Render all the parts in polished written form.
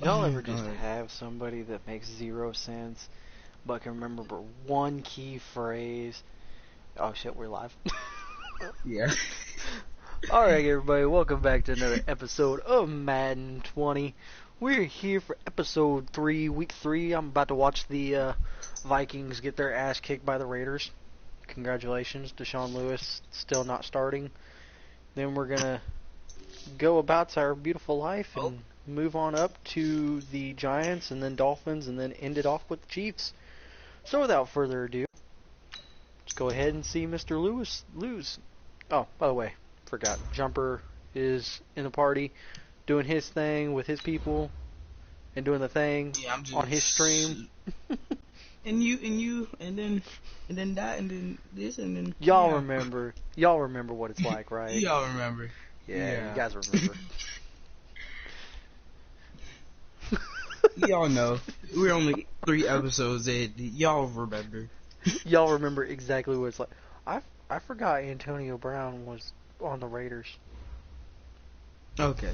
Y'all ever just have somebody that makes zero sense, but can remember one key phrase? Oh shit, we're live. Yeah. Alright everybody, welcome back to another episode of Madden 20. We're here for episode 3, week 3. I'm about to watch the Vikings get their ass kicked by the Raiders. Congratulations, Deshaun Lewis still not starting. Then we're gonna go about our beautiful life and move on up to the Giants and then Dolphins and then end it off with the Chiefs. So without further ado, let's go ahead and see Mr. Lewis lose. Oh, by the way, forgot. Jumper is in the party doing his thing with his people and doing the thing on his stream. and then that, and then this, and then Y'all remember what it's like, right? Y'all remember. Yeah, you guys remember. Y'all know. We're only 3 episodes in. Y'all remember. Y'all remember exactly what it's like. I forgot Antonio Brown was on the Raiders. Okay.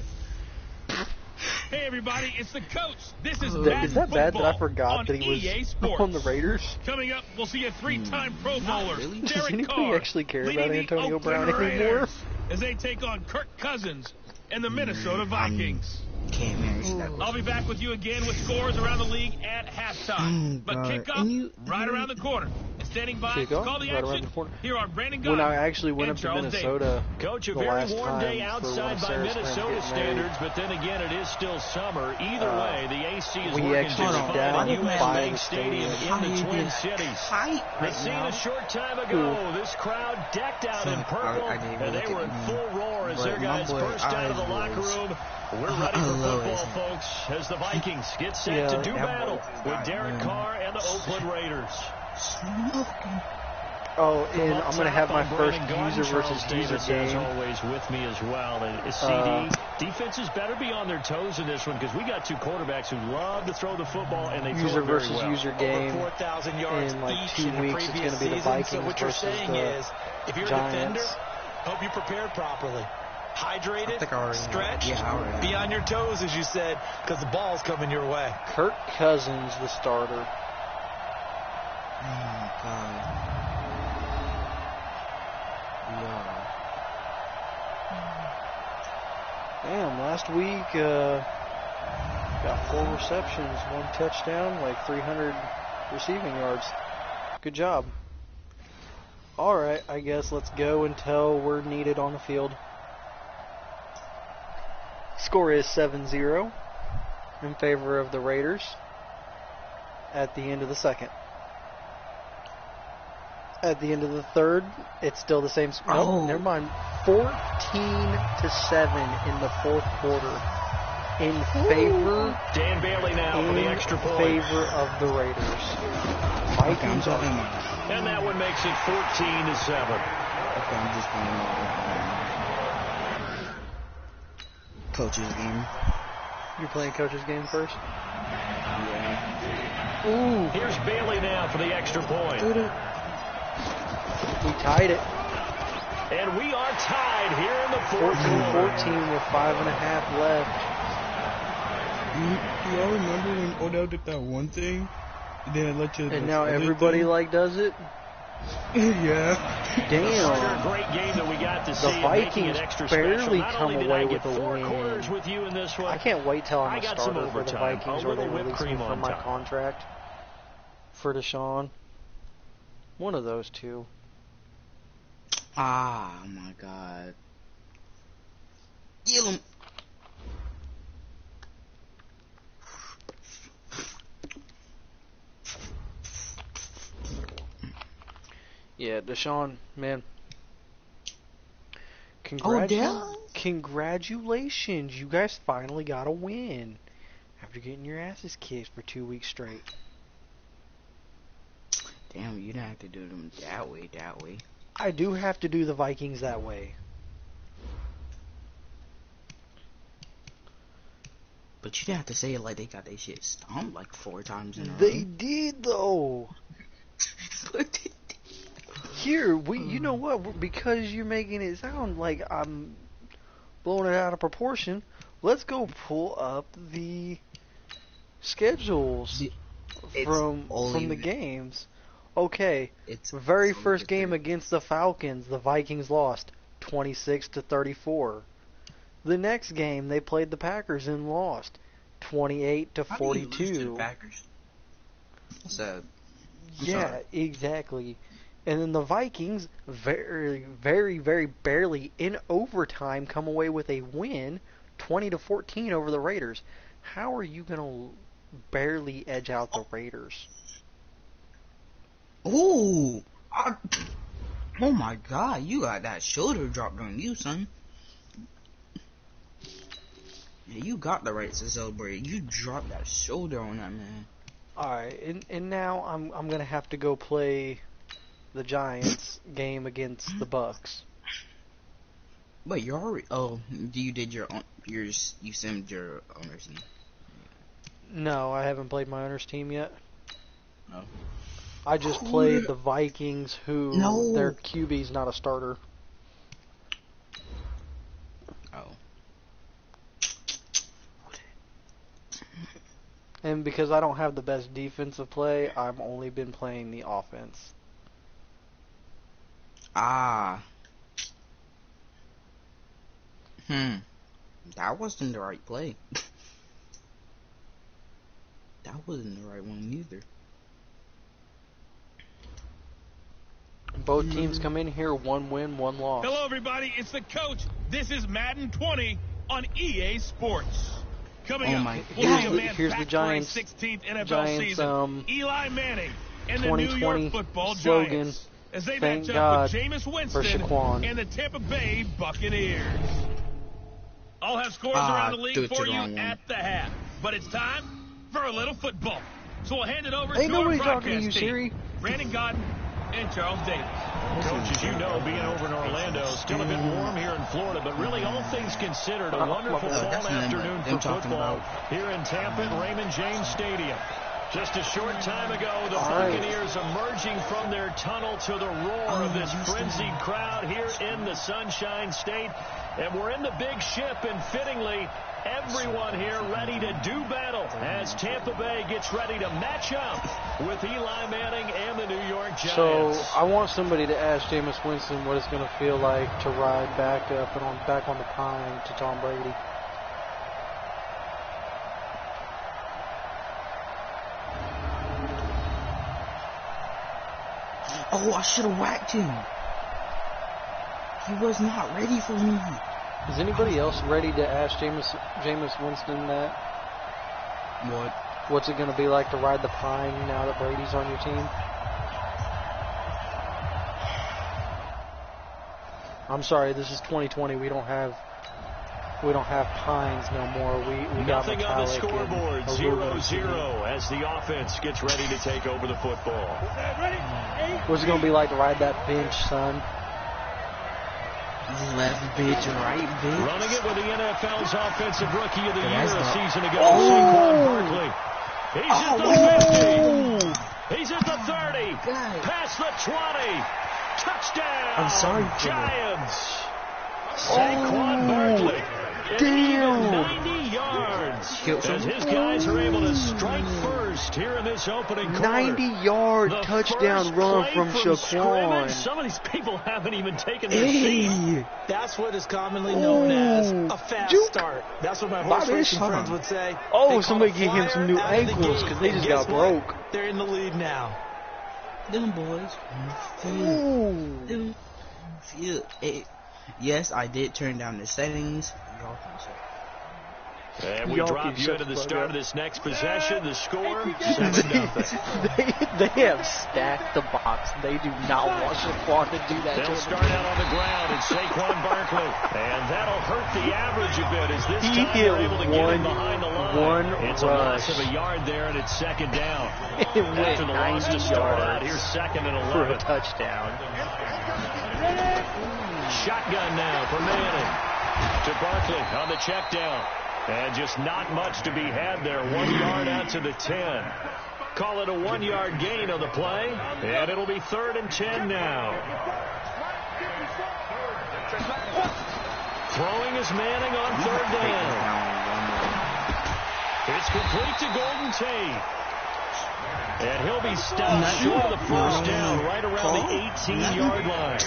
Hey everybody, it's the coach. This is Is that bad that I football forgot on that he was EA Sports. on the Raiders? Coming up, we'll see a 3-time Pro Bowler, really. Does Derek anybody Carr, actually care leading about the Antonio Oakland Brown anymore? Raiders as they take on Kirk Cousins and the Minnesota Vikings. Can't manage that. I'll be back with you again with scores around the league at halftime. But kickoff right around the corner. And standing by to call the action, here are Brandon Goddard When I actually went up and to Charles Minnesota, Coach, a the very last warm time day for outside by Sarah's friends Minnesota getting married, standards, but then again, it is still summer. Either way, the AC is we working actually just went fine down at US by Bank the Stadium stadium. in the Twin Cities. The scene a short time ago, this crowd decked out in purple, and they were in full roar as their guys burst out of the locker room. We're ready for football, folks, as the Vikings get set to do battle with Derek Carr and the Oakland Raiders. Oh, and I'm going to have my first user versus user As game. always with me as well. And CD, defenses better be on their toes in this one because we got 2 quarterbacks who love to throw the football and they User throw it very versus well. user game. Over 4,000 yards in like each 2 in the weeks. It's previous going to be the season. Vikings So what you're versus saying the is, if you're a Giants. defender, hope you prepared properly. Hydrated, stretched, Yeah, be on your toes, as you said, because the ball's coming your way. Kirk Cousins, the starter. Oh my god. Yeah. Damn, last week, got 4 receptions, 1 touchdown, like 300 receiving yards. Good job. Alright, I guess let's go until we're needed on the field. Score is 7-0 in favor of the Raiders at the end of the second. At the end of the third, it's still the same. Nope, never mind. 14-7 in the fourth quarter in favor. Dan Bailey now for the extra point. In favor of the Raiders. Vikings are. And that one makes it 14-7. Okay, I'm just playing coach's game. You're playing coach's game first? Yeah. Ooh. Here's Bailey now for the extra point. We tied it. And we are tied here in the fourth 14-14 with 5.5 left. Do y'all remember when Odell did that one thing? And then I let you. And now everybody does it? Yeah. Damn. Great game that we got to see. The Vikings barely Not come only did away I with get a 4 win. quarters with you in this one. I can't wait till I'm I a got some starter for the overtime, Vikings a or they little whipped release me cream from on my top. contract for Deshaun. One of those two. Ah, my god. Kill him. Yeah, Deshaun, man. Congratulations. You guys finally got a win after getting your asses kicked for 2 weeks straight. Damn, you didn't have to do them that way. I do have to do the Vikings that way. But you didn't have to say it like they got their shit stomped like 4 times in a row. They did, though. Here, you know what? Because you're making it sound like I'm blowing it out of proportion, let's go pull up the schedules from the games. Okay, very first game against the Falcons, the Vikings lost 26-34. The next game they played the Packers and lost 28-42. Packers? Sad. Yeah, exactly. And then the Vikings, very, very, very barely in overtime, come away with a win, 20-14 over the Raiders. How are you gonna barely edge out the Raiders? Ooh! Oh my God! You got that shoulder dropped on you, son. Yeah, you got the right to celebrate. You dropped that shoulder on that man. All right, and now I'm gonna have to go play the Giants game against the Bucks. Wait, you already? Oh, you did you simmed your owner's team? No, I haven't played my owner's team yet. No. I just played the Vikings, who their QB's not a starter. Oh. And because I don't have the best defensive play, I've only been playing the offense. Ah. That wasn't the right play. That wasn't the right one either. Both teams come in here, 1 win, 1 loss. Hello, everybody. It's the coach. This is Madden 20 on EA Sports. Coming up, here's the Giants. 16th NFL Giants, season. Eli Manning and the 2020 New York Football slogan. Giants as they Thank match God up with Jameis for Winston Shaquan. and the Tampa Bay Buccaneers. I'll have scores around the league for you at the half. But it's time for a little football. So we'll hand it over to our broadcast team, Brandon Godden and Charles Davis. Coach, as you know, being over in Orlando, still a bit warm here in Florida, but really all things considered, a wonderful fall afternoon for football here in Tampa at Raymond James Stadium. Just a short time ago, the Buccaneers emerging from their tunnel to the roar of this frenzied crowd here in the Sunshine State. And we're in the big ship, and fittingly, everyone here ready to do battle as Tampa Bay gets ready to match up with Eli Manning and the New York Giants. So I want somebody to ask Jameis Winston what it's going to feel like to ride back on the pine to Tom Brady. Oh, I should have whacked him. He was not ready for me. Is anybody else ready to ask Jameis Winston that? What? What's it going to be like to ride the pine now that Brady's on your team? I'm sorry, this is 2020. We don't have pines no more. We got nothing on the scoreboard. 0-0 as the offense gets ready to take over the football. What's it going to be like to ride that bench, son? Left bitch, right bitch. Running it with the NFL's Offensive Rookie of the Year a season ago, Saquon Barkley. He's at the 50. He's at the 30. Past the 20. Touchdown. I'm sorry, Giants. Saquon Barkley. Damn. 90 yards. As his guys are able to strike first here in this opening quarter. 90-yard touchdown run from Shaquan. Some of these people haven't even taken their seat. That's what is commonly known as a fast start. That's what my horse racing friends would say. Oh, somebody give him some new ankles because they just got broke. They're in the lead now. Them boys. Yes, I did turn down the settings. And we drop you into the start of this next possession. The score, 7-0. They have stacked the box. They do not want Shaquan to do that. They'll start out on the ground. It's Saquon Barkley. And that'll hurt the average a bit as this time they're able to get him behind the line. It's a loss of a yard there, and it's second down. After the loss to start out, here's second and 11. For a touchdown. Shotgun now for Manning. To Barkley on the check down. And just not much to be had there. 1 yard out to the 10. Call it a 1 yard gain on the play. And it'll be 3rd and 10 now. Throwing is Manning on third down. It's complete to Golden Tate. And he'll be stopped short of the first down right around the 18-yard line.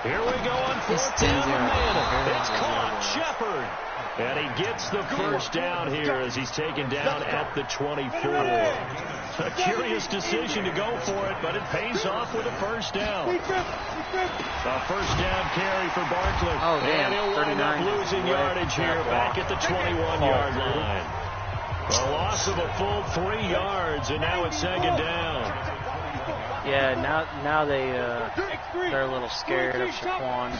Here we go on fourth down to Manning. It's caught. Shepard. And he gets the first down here as he's taken down at the 24. A curious decision to go for it, but it pays off with a first down. A first down carry for Barkley. Oh, and he'll wind up losing yardage here back at the 21-yard line. A loss of a full 3 yards, and now it's second down. Yeah, now they're a little scared of Shaquan.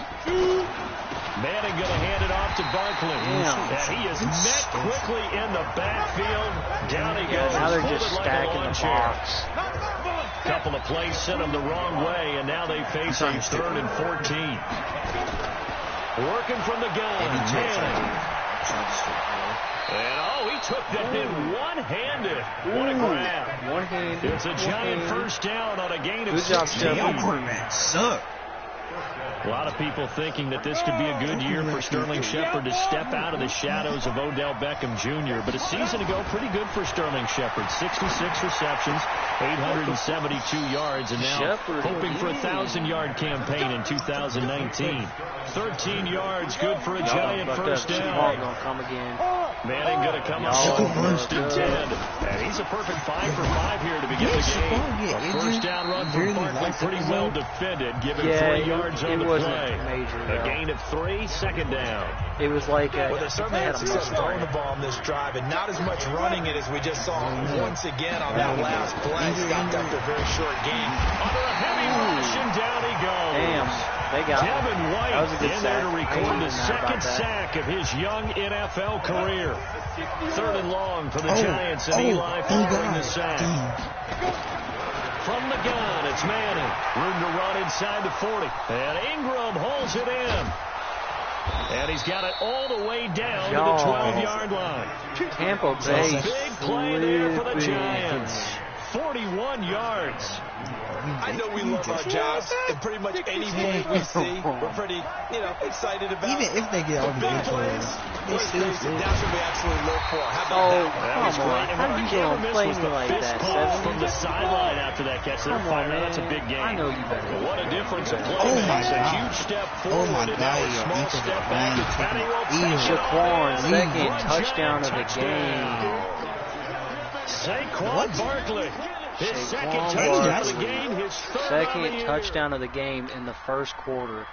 Manning going to hand it off to Barkley. And he is met quickly in the backfield. Down he goes. Now they're just stacking the box. Couple of plays sent him the wrong way, and now they face a 3rd and 14. Working from the gun. Manning. And he took that in one-handed. What a grab. One-handed. It's a giant first down on a gain of 16. Good job, Shepard. Quarterback suck. A lot of people thinking that this could be a good year for Sterling Shepard to step out of the shadows of Odell Beckham Jr. But a season ago, pretty good for Sterling Shepard. 66 receptions, 872 yards, and now hoping for a 1,000-yard campaign in 2019. 13 yards, good for a giant first down. Manning going to come up with first and 10. And he's a perfect 5 for 5 here to begin the game. A first down run from Barkley, pretty well defended, given 3 yards on the play. A gain of 3, second down. It was like well, they certainly had success throwing the ball on this drive, and not as much running it as we just saw once again on that last play. Stopped after a very short game. Under a heavy rush, and down he goes. Damn, they got Devin White that was a good in sack. there to record the second sack of his young NFL career. 3rd and long for the Giants, and Eli following the sack. From the gun, it's Manning. Room to run inside the 40. And Ingram holds it in. And he's got it all the way down to the 12-yard line. Tampa Bay. Big play there for the Giants. 41 yards. I know we love our jobs, and pretty much any play we see, we're pretty, excited about. Even if they get all the big plays, they still that's what we absolutely live for. How about come on. How you going to play me like that, Seven? From the sideline after that catch. They're fired. That's a big game. I know you better. What a difference a play makes. A huge step forward and now a small step back. Shaquan, second touchdown of the game. Saquon Barkley. His second touchdown of the game. His second touchdown of the game in the first quarter.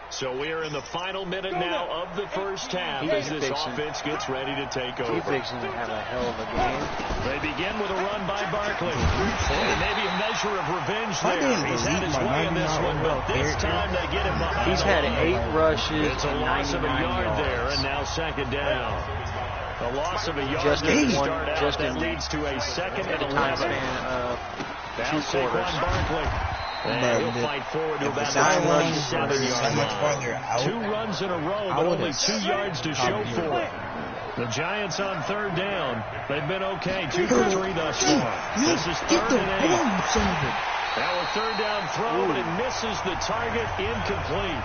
So we are in the final minute now of the first half as this offense gets ready to take over. He's fixing to have a hell of a game. They begin with a run by Barkley. And maybe a measure of revenge there. He's had his way in this one, but this time they get him behind. He's had 8 rushes. It's a loss of a yard there, and now second down. A loss of a yard that leads to a second and 11. Time span of 2 quarters. Barkley. And he'll fight forward to about the 27-yard line. 2 runs in a row, but only 2 yards to show for it. The Giants on third down. They've been okay. 2 for 3 thus far. This is 3rd and 8. Now a third down throw, but it misses the target. Incomplete.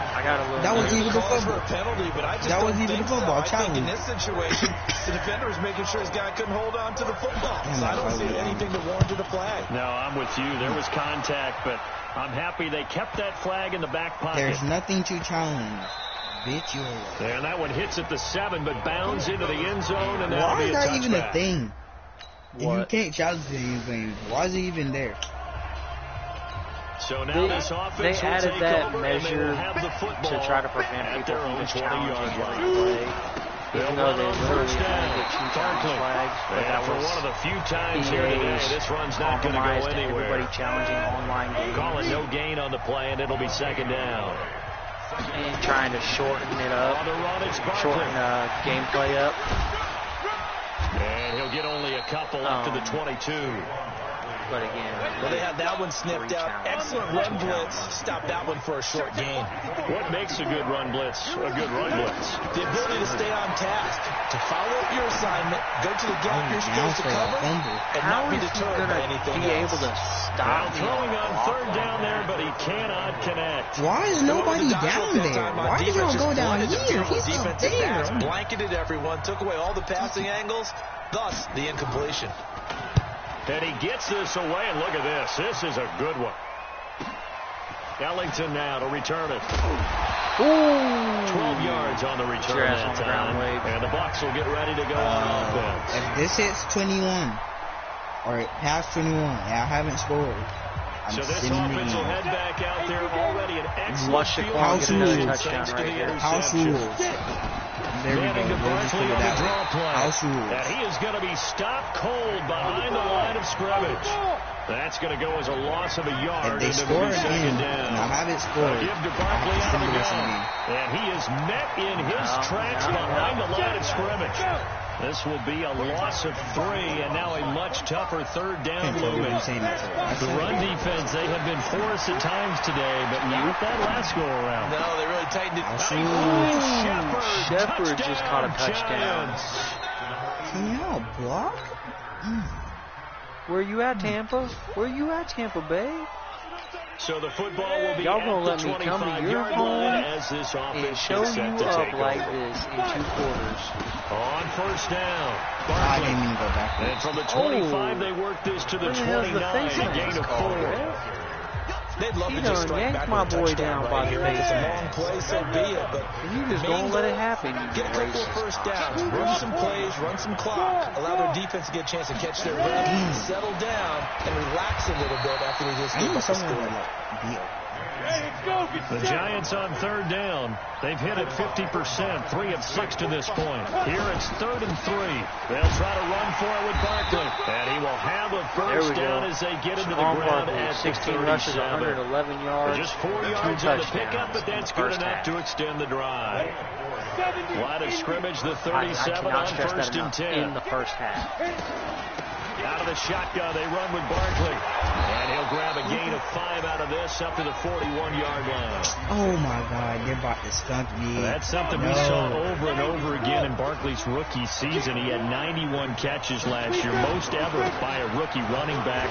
I got a little. That was even the fumble. Penalty, but I just that don't was even think the football so. I think in this situation, the defender was making sure his guy couldn't hold on to the football. So I don't see anything that warranted a flag. No, I'm with you. There was contact, but I'm happy they kept that flag in the back pocket. There's nothing to challenge. Bitch, you're right. And that one hits at the 7, but bounds into the end zone, and that'll why be a is that touchback. even a thing? What? If you can't challenge anything, why is it even there? So now this offense they added that measure to try to prevent people from just challenging every play. Even though they literally only get 2 challenge flags. But that for was one of the few times here today, this run's not going to go anywhere. Everybody challenging online games. Call it no gain on the play, and it'll be second down. And trying to shorten it up. Shorten gameplay up. And he'll get only a couple up to the 22. but again. Well, they had that one snipped out. Excellent run blitz. Stop that one for a short gain. What makes a good run blitz a good run blitz? The ability to stay on task, to follow up your assignment, go to the gap you're supposed to cover, and not be deterred by anything else. Able to stop throwing on third down there, but he cannot connect. Why is nobody down there? Why did y'all go down here? He's up there. Blanketed everyone, took away all the passing angles, thus the incompletion. And he gets this away, and look at this. This is a good one. Ellington now to return it. Ooh. 12 yards on the return that time. And the Bucs will get ready to go on offense. If this hits 21, or past 21, and I haven't scored, so this offense will head back out there already an excellent field. House rules. Touchdown right here. House rules. There we go. We'll just put it that way. House rules. And he is going to be stopped cold behind the line of scrimmage. That's going to go as a loss of a yard. If they score again, and I haven't scored, give to Barkley out of the gun. And he is met in his tracks behind the line of scrimmage. This will be a loss of 3, and now a much tougher third down looming. The run defense, they have been porous at times today, but not that last go around. No, they really tightened it. Shepard just caught a touchdown. Can y'all block? Where you at, Tampa? Where you at, Tampa Bay? So the football will be y'all gonna let me come to your home as this and show you up like this in 2 quarters. On first down, I didn't even go back. And from the 25, they work this to the 29, a gain of 4. They'd love to just strike back my with a boy touchdown down right by here. the If it's a long play, so be it. But you just don't let it happen. Get a couple of first downs, run some plays, run some clock, allow their defense to get a chance to catch their rhythm, settle down, and relax a little bit after they just give up the score. The Giants on third down. They've hit it 50%, 3 of 6 to this point. Here it's 3rd and 3. They'll try to run for it with Barkley. And he will have a first down as they get into the ground at 16 rushes, 111 yards. Just 4 yards on the pickup, but that's good enough to extend the drive. Line of scrimmage, the 37 on 1st and 10. In the first half. Out of the shotgun, they run with Barkley. And he'll grab a gain of 5 out of this up to the 41-yard line. Oh, my God. They're about to skunk me. That's something we saw over and over again in Barkley's rookie season. He had 91 catches last year, most ever by a rookie running back.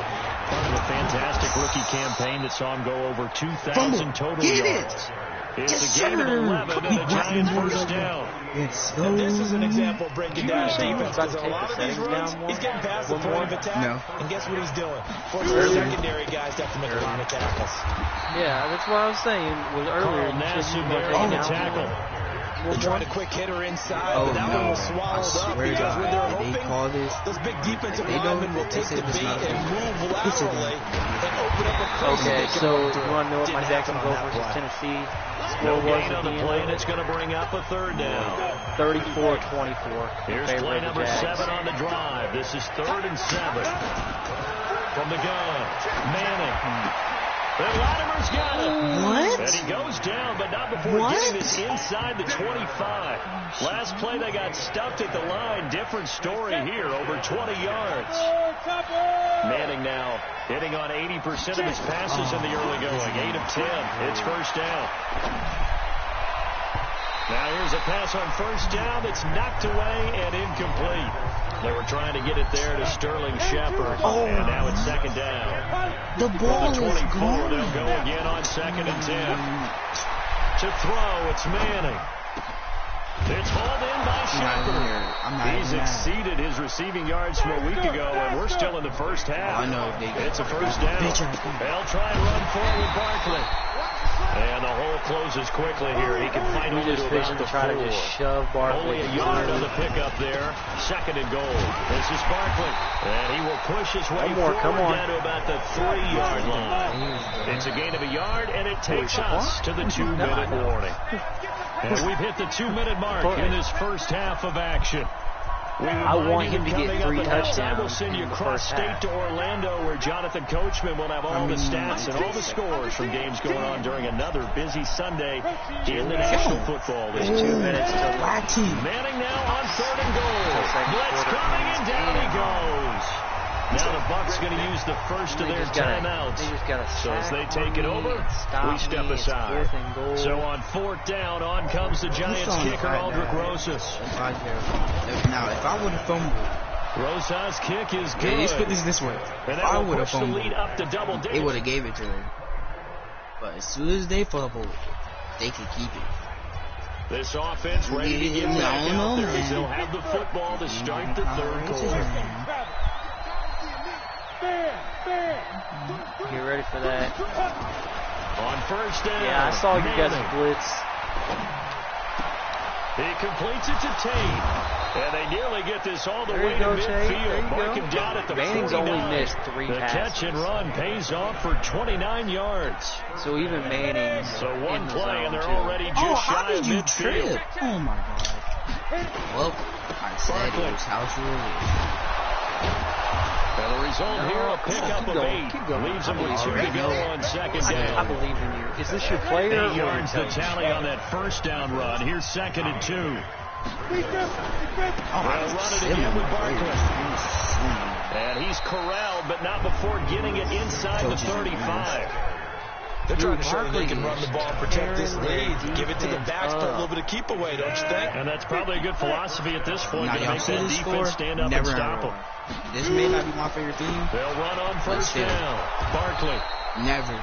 Part of a fantastic rookie campaign that saw him go over 2,000 total yards. It's a gain of 11 and the Giants first down. And this is an example of breaking down defense, because a lot of these runs, he's getting past the point of attack, and guess what he's doing? Forcing the secondary guys to have to make a lot of tackles. Yeah, that's what I was saying. Was earlier. Nassib there on the tackle. They tried a quick hitter inside, but that one was swallowed up because when they're hoping, those big defensive linemen will take the beat and move laterally and open up a crazy. Okay, so you want to know what my Jacksonville versus Tennessee score was at the play, and end? it's going to bring up a third down. 34-24. Here's play number 7 on the drive. This is 3rd and 7. From the gun, Manning. And Latimer's got it. What? And he goes down, but not before getting this inside the 25. Last play, they got stuffed at the line. Different story here, over 20 yards. Manning now hitting on 80% of his passes in the early going. 8 of 10. It's first down. Now here's a pass on first down that's knocked away and incomplete. They were trying to get it there to Sterling Shepard. And now it's 2nd down. The ball From the 24, is gone. they'll go again on 2nd and 10. To throw, it's Manning. It's hauled in by Shepard. He's exceeded his receiving yards from a week ago, and we're still in the first half. I know. It's a first down. They'll try and run forward with Barkley. And the hole closes quickly here. He can fight only to about the 4. To just shove Barkley. Only a yard on the pickup there. 2nd and goal. This is Barkley. And he will push his way forward down to about the 3-yard line. It's a gain of a yard, and it takes us to the 2-minute warning. And we've hit the 2-minute mark in this first half of action. I want him to get 3 touchdowns. We'll send you across state to Orlando, where Jonathan Coachman will have all the stats and all the scores from games going on during another busy Sunday in the National Football League. 2 minutes to Manning now on 3rd and goal. Blitz coming, and down he goes. Now the Bucs going to use the first of their timeouts. So as they take it over, we step aside. So on 4th down, on comes the Giants kicker, Aldrick Rosas. Now, if I would have fumbled, Rosas' kick is good. Yeah, let's put this way. If I would have fumbled, they would have gave it to him. But as soon as they fumbled, they could keep it. This offense ready to get back out there as they'll have the football to start the third quarter. Get ready for that. On 1st down. Yeah, I saw you guys blitz. He completes it to Tate. And they nearly get this all the way to midfield. Mark him down at the Manning's 49. only missed 3 passes. The catch and run pays off for 29 yards. So even Manning's so one play and they're already just shy of midfield. Trip? Oh my God. Well, I said it was house rules. And the result here, a pickup of 8. Leaves them with 2 to go on 2nd down. I believe in you. Is this your player? 8 yards the tally on that 1st down run. Here's 2nd and 2. They'll run it again with Barkley. And he's corralled, but not before getting it inside the 35. They're trying to show that they can run the ball and protect this lead. Give it to the backs, put a little bit of keep away, don't you think? And that's probably a good philosophy at this point to make that defense stand up and stop them. This may not be my favorite team. They'll run on 1st down. Barkley. Never.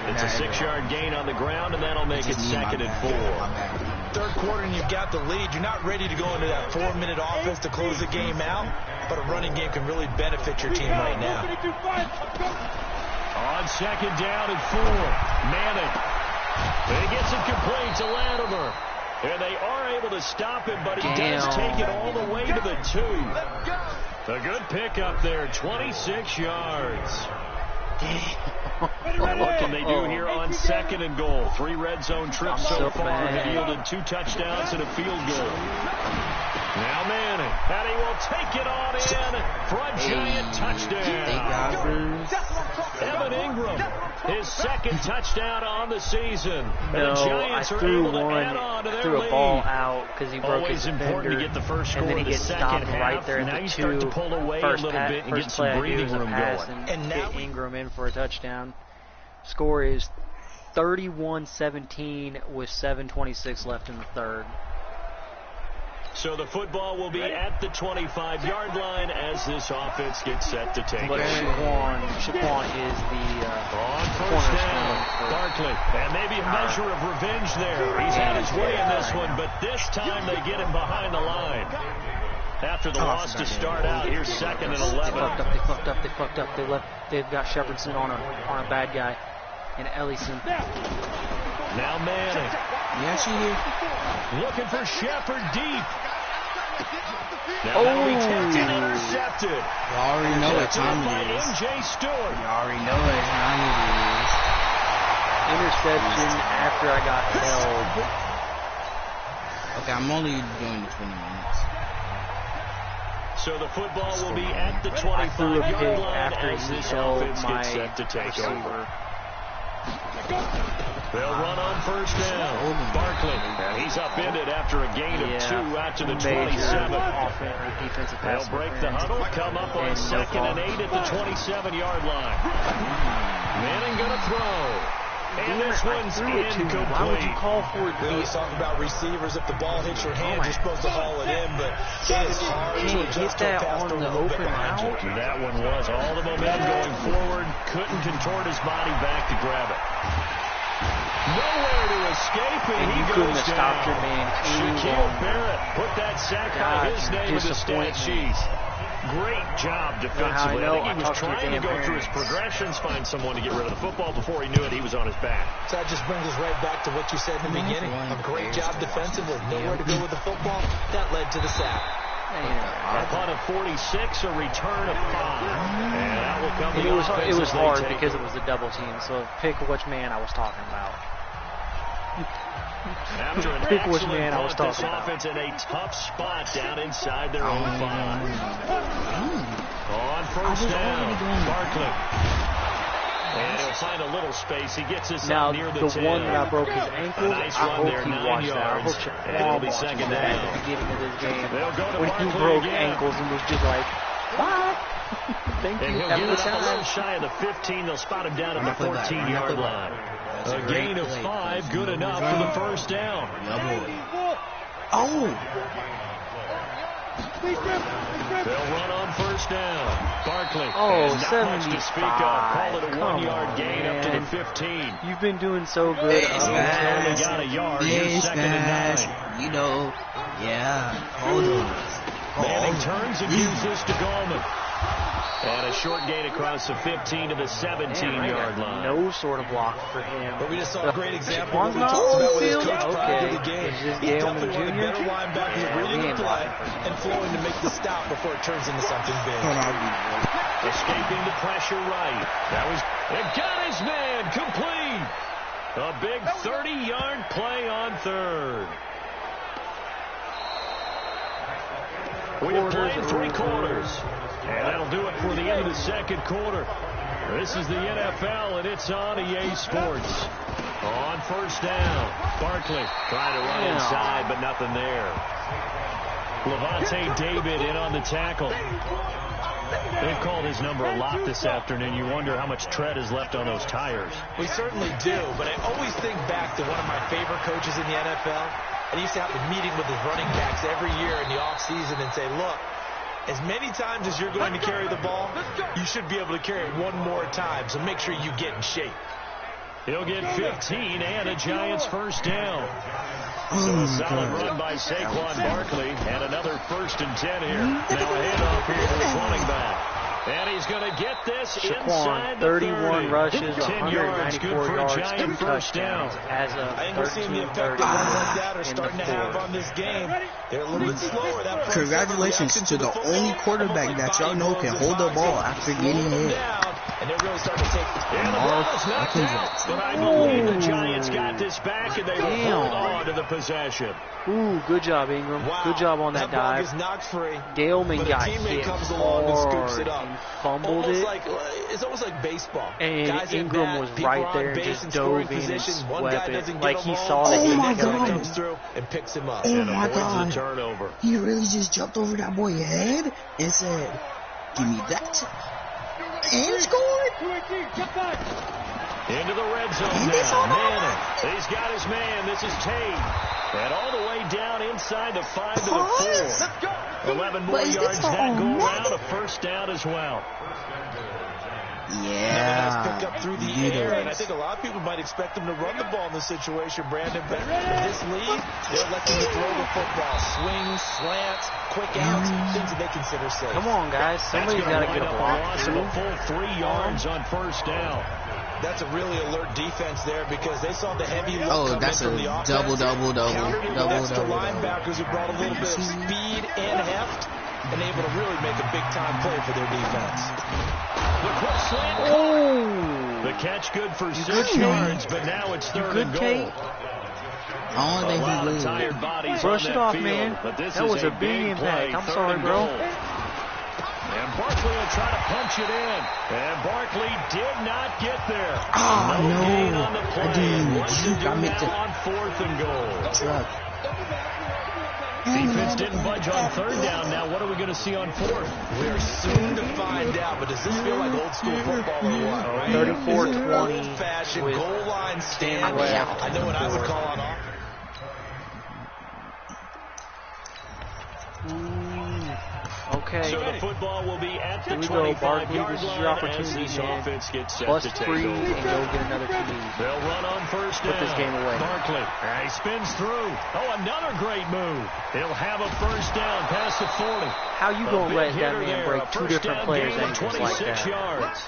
It's a 6-yard gain on the ground, and that'll make it 2nd and 4. Third quarter, and you've got the lead. You're not ready to go into that 4-minute offense to close the game out, but a running game can really benefit your team right now. On 2nd down and 4, Manning. He gets it complete to Latimer. And they are able to stop him, but he does take it all the way to the 2. A good pickup there, 26 yards. Now what can they do here on 2nd and goal? 3 red zone trips so far have yielded 2 touchdowns and a field goal. Now Manning, and he will take it on in for a giant touchdown. Evan Ingram, his 2nd touchdown on the season. No, the Giants I are threw able to one, add on to their threw a lead. ball out because he broke his defender. Always important to get the first score and then he in the gets second stopped half. right there at now the you 2. start to pull away a little bit and get some breathing room going. And get Ingram in for a touchdown. Score is 31-17 with 7:26 left in the third. So the football will be at the 25-yard line as this offense gets set to take but it. Shaquan is the on 1st down, Barkley, and maybe a measure of revenge there. He's had his way in this one, but this time they get him behind the line. After the loss to start out, here's 2nd and 11. They fucked up. They've got Shepardson on a bad guy, and Ellison. Now Manning. Yeah, she here. Looking for Shepard deep. Now that'll be tipped and intercepted. You already know what time it is. MJ Stewart. You already know what time it is. Interception after I got held. Okay, I'm only doing the 20 minutes. So the football will be at the 25-yard line as this offense gets set to take over. They'll run on 1st down. Barkley, he's upended after a gain of 2 out to the 27. They'll break the huddle, come up on 2nd and 8 at the 27-yard line. Manning gonna throw. And this one's incomplete. Why would you call for it? We always talk about receivers. If the ball hits your hand, you're supposed to haul it in, but it is hard to adjust to a pass on the open out. That one was all the momentum going forward. Couldn't contort his body back to grab it. Nowhere to escape, and he couldn't goes have down. stopped your man. Shaquille Barrett put that sack by his name in the stat sheet. Great job defensively. I think he was trying to go through his progressions, find someone to get rid of the football. Before he knew it, he was on his back. So that just brings us right back to what you said in the beginning. A great job defensively. Nowhere to go with the football. That led to the sack. Upon a 46, a return of 5. And that will come to the it was hard because it was a double team, so pick which man I was talking about. After an excellent punt, this offense in a tough spot down inside their own 5. On 1st down, Barkley. And he'll find a little space. He gets this up near the 10. Now, the one that I broke his ankle, nice I hope there, he 9 watched that. I yards. hope And it'll be 2nd down. at the beginning of this game. They'll go to when Barkley he broke again. ankles and was just like, what? Thank you. And he'll get it up a little shy of the 15. They'll spot him down at the 14-yard line. A gain of 5, good enough for the first down. Oh! They'll run on first down. Barkley. Oh, not much to speak of. Call it a 1-yard gain up to the 15. You've been doing so good. Only got a yard. Here's 2nd and 9. You know, yeah. Hold on. Manning turns and uses to Gallman. And a short gain across the 15 to the 17-yard line. No sort of block for him. But we just saw a great example of what we not talked about with his field? coach prior to the Okay. game. Is this He's Gale definitely one of the Jr.? better linebackers reading the play and flowing to make the stop before it turns into something big. Escaping the pressure right. It got his man complete. A big 30-yard play on third. We have played 3 quarters. And that'll do it for the end of the second quarter. This is the NFL, and it's on EA Sports. On first down, Barkley trying to run inside, but nothing there. Levante David in on the tackle. They've called his number a lot this afternoon. You wonder how much tread is left on those tires. We certainly do, but I always think back to one of my favorite coaches in the NFL. And he used to have a meeting with his running backs every year in the offseason and say, look, as many times as you're going to carry the ball, you should be able to carry it one more time, so make sure you get in shape. He'll get 15 and a Giants first down. So a solid run by Saquon Barkley and another 1st and 10 here. Now a handoff here to his running back. And he's going to get this inside the 31 rushes, 10 yards, good 194 for a yards, Giant 2 first down. touchdowns. As a I think we're seeing the effect that runs like that are starting to have on this game. They're a little bit slower. That Congratulations to the only quarterback that y'all know can hold the ball after getting hit. And they're really starting to take And the ball's knocked out, but I believe the Giants got this back, and they will hold on to the possession. Ooh, good job, Ingram. Wow. Good job on that ball dive. gets knocked free. Galeman got teammate hit comes along and scoops hard it up. and fumbled Almost it. like, it's almost like baseball. And Guys Ingram at bat, was people right on there and base just in dove scoring in and position. One guy swept doesn't it. get Like him he home. saw that Oh he my was God. going comes through and picks him up. Oh And my avoids God. the turnover. He really just jumped over that boy's head and said, give me that. And scored. Into the red zone now. Manning. He's got his man. This is Tate. And all the way down inside the 5 to the 4. 11 more yards that go around. A first down as well. Yeah. Nice pick up through the air, and I think a lot of people might expect them to run the ball in this situation, Brandon. But in this league, they're letting you throw the football. Swings, slants, quick outs, things that they consider safe. Come on, guys. Somebody's got to get a block. Loss of a full 3 yards on first down. That's a really alert defense there because they saw the heavy look Oh, come that's in a from the offense. double. Countered it with extra linebackers who brought a little bit of speed and heft and able to really make a big-time play for their defense. The quick slant. Oh! The catch good for 6 yards, but now it's third and goal. Kate? I don't think he will. Tired bodies Brush on it that off, field, man. but this That is was a big impact. play, I'm third sorry, and bro. goal. And Barkley will try to punch it in. And Barkley did not get there. Oh, no gain no. on the play. I didn't even What to juke. do I meant now to on 4th and goal. truck. Defense didn't budge on 3rd down. Now what are we going to see on 4th? We're soon to find out, but does this feel like old school football or what? Right? 34-20 old-fashioned with goal line stand. left. I know what I would call on offense. Okay. So the football will be at the Here we go, Barkley. 25-yard This is line your as opportunity, this man. offense gets set Bust to take free over. and go get another TD. They'll run on first down. Put this game away. Barkley. He spins through. Oh, another great move. He'll have a first down past the 40. How you going to let that man break 2 different players' ankles like 26 that? yards.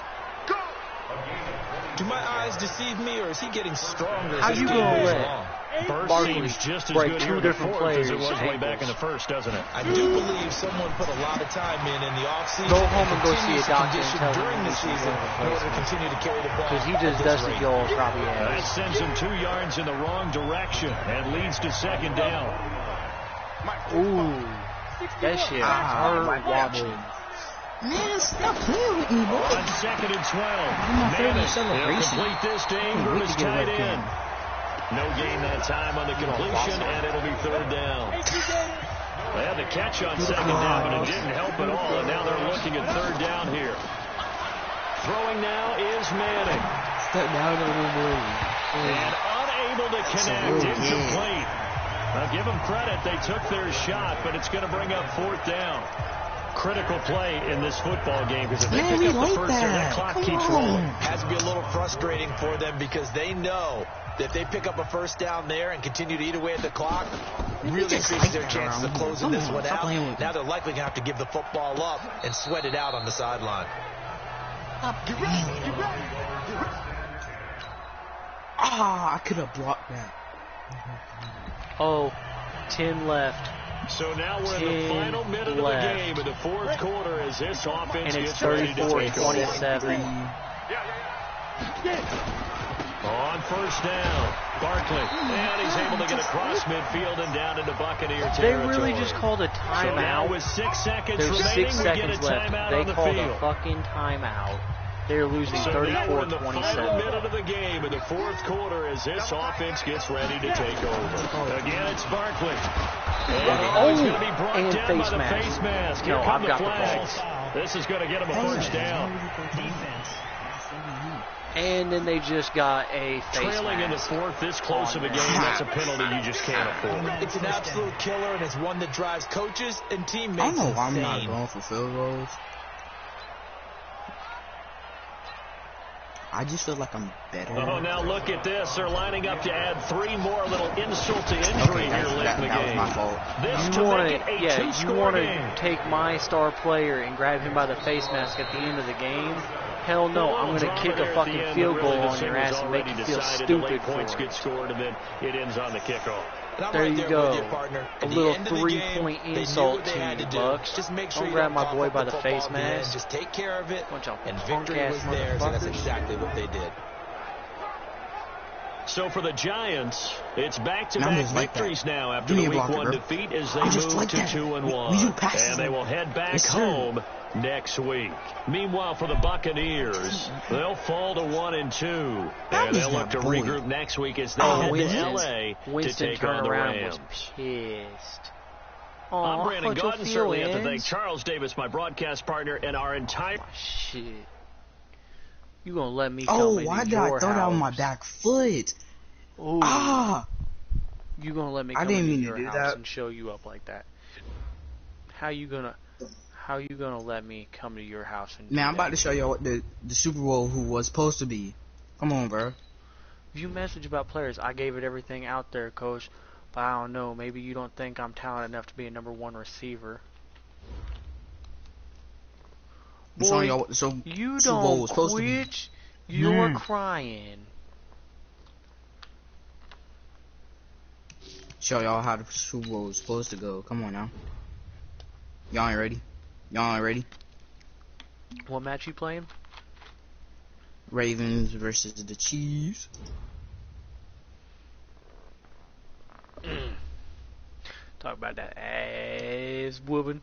Do my eyes deceive me, or is he getting stronger? How as you this going game to goes let along? Burst Barkley seems just as break good 2 here in the different 4th as players' it was way back in ankles? the first, doesn't it? I do believe someone put a lot of time in the offseason. Go home and go see a doctor and condition tell him during the he needs to season go to in order to continue to carry the ball. Because he just at this dusted rate. y'all's probably That ass. sends him 2 yards in the wrong direction and leads to 2nd down. Ooh. That shit hurt watching. Man, stop playing with me, boy. On 2nd and 12. my favorite Manning, celebration. he'll complete this to Ingram as tight end. No gain that time on the completion, and it'll be 3rd down. They had the catch on second down, but it didn't help at all, and now they're looking at third down here. Throwing now is Manning. Step down a little more. And unable to connect, incomplete. Now give them credit, they took their shot, but it's going to bring up fourth down. Critical play in this football game, because if they pick up the first down, that clock keeps rolling. Has to be a little frustrating for them, because they know that if they pick up a first down there and continue to eat away at the clock, really increases their chances of closing this one out. Now they're likely going to have to give the football up and sweat it out on the sideline. I could have blocked that. Oh, 10 left. So now we're in the final minute of the game in the fourth quarter as this offense and it's gets ready to take 34-27. On first down, Barkley, and he's able to get across midfield and down into Buccaneer territory. They really just called a timeout. So now with 6 seconds There's remaining, 6 we get a seconds left. timeout They on the called field. a fucking timeout. They're losing 34-27. So now we're in the final minute of the game in the fourth quarter as this offense gets ready to take over. Again, it's Barkley. And he's going to be brought down by the face mask. Here come the flags. This is going to get him a first down. And then they just got a face Trailing in the fourth, this close of a game, that's a penalty you just can't afford. It's an absolute killer, and it's one that drives coaches and teammates insane. I don't know why I'm not going for field goals. I just feel like I'm better. Oh, now look at this. They're lining up to add 3 more, little insult to injury here late in the game. That was my fault. You want to take my star player and grab him by the face mask at the end of the game? Hell no, I'm going to kick a fucking field goal on your ass and make you feel stupid for points get scored, and then it ends on the kickoff. There you go. A little 3-point insult to you, Bucks. Don't grab my boy by the face mask. Just take care of it, and victory was theirs, and that's exactly what they did. So for the Giants, it's back-to-back victories now after the Week 1 defeat as they move to 2-1. And they will head back home next week. Meanwhile, for the Buccaneers, they'll fall to 1-2. And they'll look to regroup next week as they head to L.A. to take on the Rams. Pissed. I'm Brandon Gaudin. Certainly have to thank Charles Davis, my broadcast partner, and our entire... Shit. You gonna let me come into your house? Oh, why did I throw that on my back foot? Ooh. You gonna let me come into your house and show you up like that? How you gonna let me come to your house and I'm about to show you what the Super Bowl who was supposed to be. Come on, bro. If you message about players, I gave it everything out there, coach. But I don't know. Maybe you don't think I'm talented enough to be a #1 receiver. Boy, you don't quit. You're crying. Show y'all how the Super Bowl is supposed to go. Come on now. Y'all ain't ready? Y'all ain't ready? What match you playing? Ravens versus the Chiefs. Talk about that ass whooping.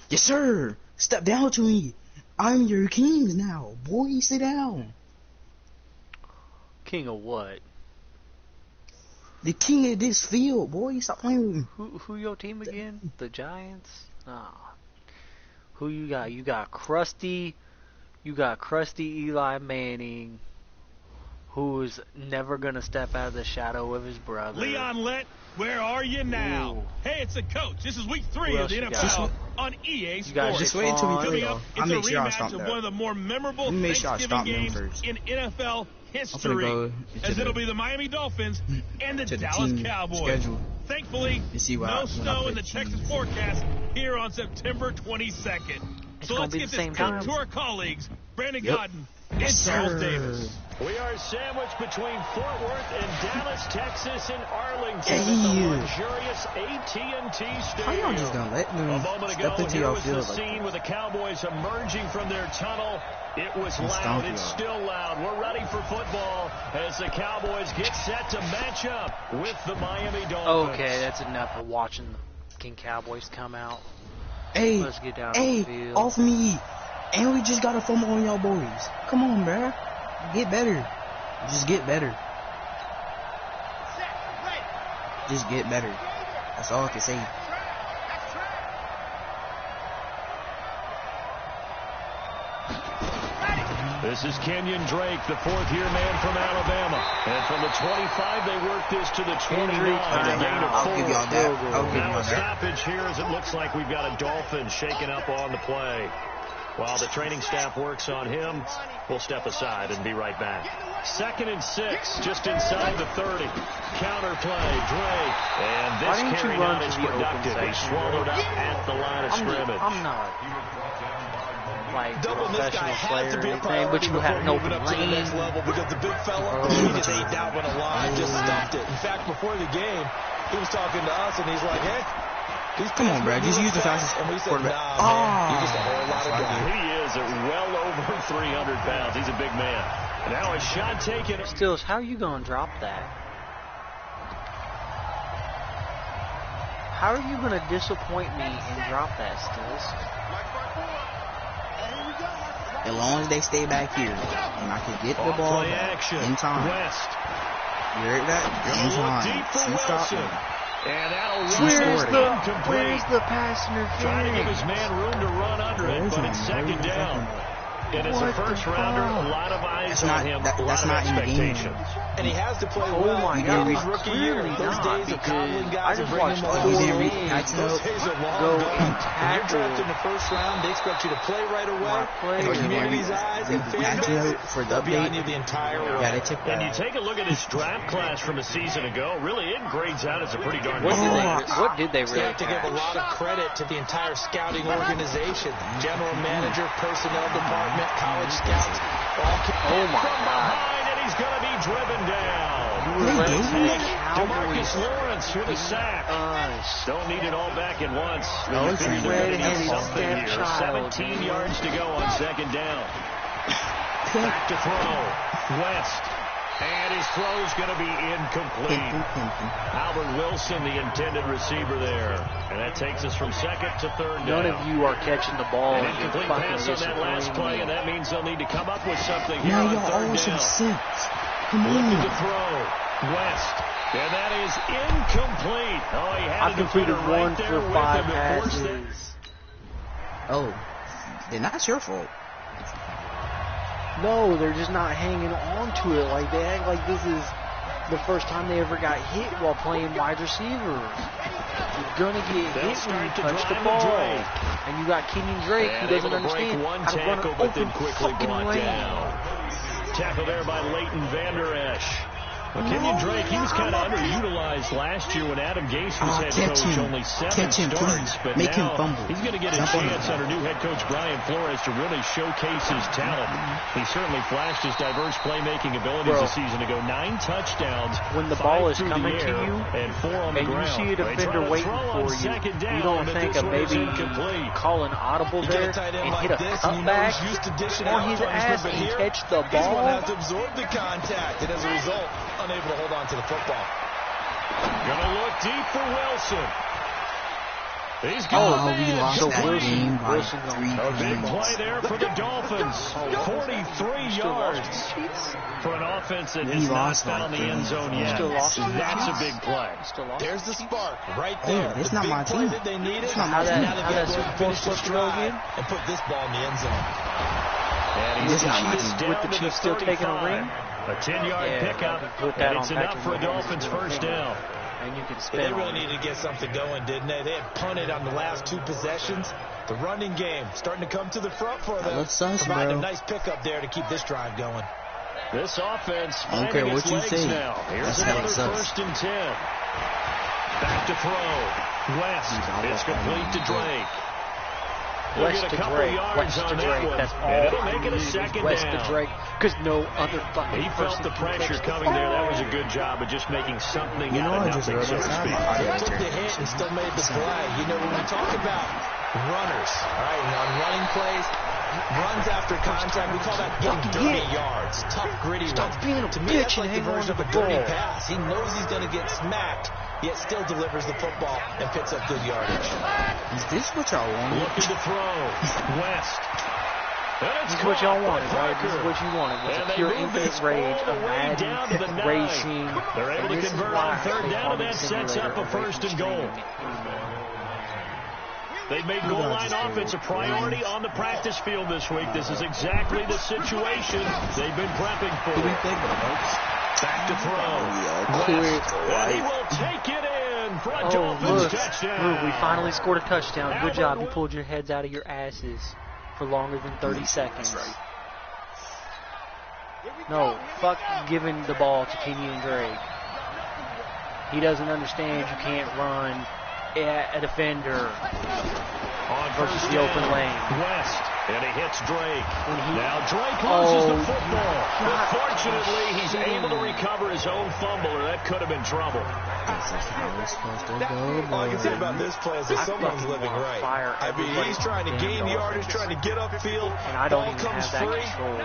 Yes, sir. Step down to me. I'm your king now. Boy, sit down. King of what? The king of this field, boy. Stop playing with me. Who your team again? The Giants? Nah. Who you got? You got Krusty. You got Krusty Eli Manning, who's never gonna step out of the shadow of his brother. Leon Lett, where are you now? Ooh. Hey, it's the coach. This is week 3 of the NFL on EA Sports. Just wait until we play, though. It's a rematch of one of the more memorable Thanksgiving games in NFL history, as it'll be the Miami Dolphins and the Dallas Cowboys. Schedule. Thankfully, no snow in the Texas forecast here on September 22nd. So let's get this cut to our colleagues, Brandon Gaudin and Charles Davis. We are sandwiched between Fort Worth and Dallas, Texas, and Arlington at the luxurious AT&T Stadium. How y'all just gonna let them step into your field? The scene with the Cowboys emerging from their tunnel. It was loud. It's still loud. We're ready for football as the Cowboys get set to match up with the Miami Dolphins. Okay, that's enough of watching the King Cowboys come out. Hey, let's get down on the field. Off me. And we just got a fumble on y'all boys. Come on, bruh. Get better. Just get better. Just get better. That's all I can say. This is Kenyon Drake, the fourth-year man from Alabama. And from the 25, they work this to the 29. I'll give y'all that. Now a stoppage here as it looks like we've got a Dolphin shaking up on the play. While the training staff works on him, we'll step aside and be right back. 2nd and 6, just inside the 30. Counter play, Drake. And this carry not as productive. He's swallowed up at the line of scrimmage. I'm not like professional player or anything, but you have no lane. Next level because the big fella, he just ate that one alive, just stuffed it. In fact, before the game, he was talking to us, and he's like, hey, come on, bro. Just use the fastest quarterback. You're just a whole lot of guy. He is at well over 300 pounds. He's a big man. Now a shot taken. Stills, how are you going to drop that? How are you going to disappoint me and drop that, Stills? As long as they stay back here and I can get the ball in time. West. You heard that? In time. You stop me. And that'll where's the pass interference? Trying to give his man room to run under it, but it's 2nd down. And as a first rounder, a lot of eyes on him, a lot of expectations. And he has to play well. Oh my God, his rookie year. Those days of coddling guys and bringing them Those days are long go gone. and When you're drafted in the first round, they expect you to play right away. The community's eyes and fans for the behind you the entire way. And you take a look at this draft class from a season ago. Really, it grades out as a pretty darn good What did they really have to give a lot of credit to the entire scouting organization, general manager, personnel department, college scouts. Oh my God! And he's going to be driven down. DeMarcus Lawrence with a sack. Don't need it all back at once. Something here. 17 yards to go on 2nd down. Back to throw. West. And his throw's going to be incomplete. Albert Wilson, the intended receiver there. And that takes us from 2nd to 3rd down. None of you are catching the ball. An incomplete pass on that last play, and that means they'll need to come up with something here now on y'all 3rd always down. have 6. Come on. Looking to throw. West. And that is incomplete. Oh, he had I completed right 1 there for with 5 him. passes. Oh, then that's your fault. No, they're just not hanging on to it. Like, they act like this is the first time they ever got hit while playing wide receiver. You're going to get hit when you touch the ball. And you got Kenyon Drake, who doesn't understand how to run an open fucking lane. Tackle there by Leighton Vander Esch. Well, Kenyon Drake, he was kind of underutilized last year when Adam Gase was head coach. Only 7 starts, but Make now him fumble. he's going to get a chance under new head coach Brian Flores to really showcase his talent. He certainly flashed his diverse playmaking abilities a season ago. 9 touchdowns. When the ball is coming to you, and 4 on the ground. You see a defender waiting for you, you don't think of maybe call an audible there and hit a cutback on his ass and catch the ball. He's going to have to absorb the contact, and as a result, unable to hold on to the football. Gonna look deep for Wilson. He's going we lost that game by 3 A big play there for the Dolphins. 43 yards for an offense that has not found the end zone yet. That's a big play. There's the spark right there. It's not my team. That they needed. It's not my team. Now they get to finish the stride and put this ball in the end zone. And he's with the Chiefs still taking a ring. A 10-yard pickup, and it's enough for a Dolphins first down. And you can spin they really needed to get something going, didn't they? They had punted on the last 2 possessions. The running game starting to come to the front for them. Provide a nice pickup there to keep this drive going. This offense I don't care what you say. Now. Here's another 1st and 10. Back to throw. West. It's complete to Drake. West to Drake. That's all I need is West to Drake, because no other fucking He felt the pressure coming there. That was a good job of just making something out of nothing, so to speak. He took the hit and still made the play. You know, when we talk about runners, all right, and on running plays, runs after contact, we call that getting dirty yards, tough, gritty runs. To me, that's like the version of a dirty pass. He knows he's going to get smacked, yet still delivers the football and picks up good yardage. Is this what y'all want? Looking to throw. West. This is what y'all wanted, right? This is what you wanted. It's a pure infinite rage of Madden racing. They're able to convert on third down, and that sets up a first and goal. They've made goal line offense a priority on the practice field this week. This is exactly the situation they've been prepping for. Back to throw. And he will take it in for a Dolphins touchdown. Look, we finally scored a touchdown. Good job. You pulled your heads out of your asses for longer than 30 seconds. No, fuck giving the ball to Kenyon Drake. He doesn't understand you can't run a defender versus the open lane. West, and he hits Drake. Now Drake loses the football. But fortunately, he's able to recover his own fumble, or that could have been trouble. All I can say about this play is that someone's living right. I mean, he's trying to gain yardage, trying to get upfield. And I don't even have that control.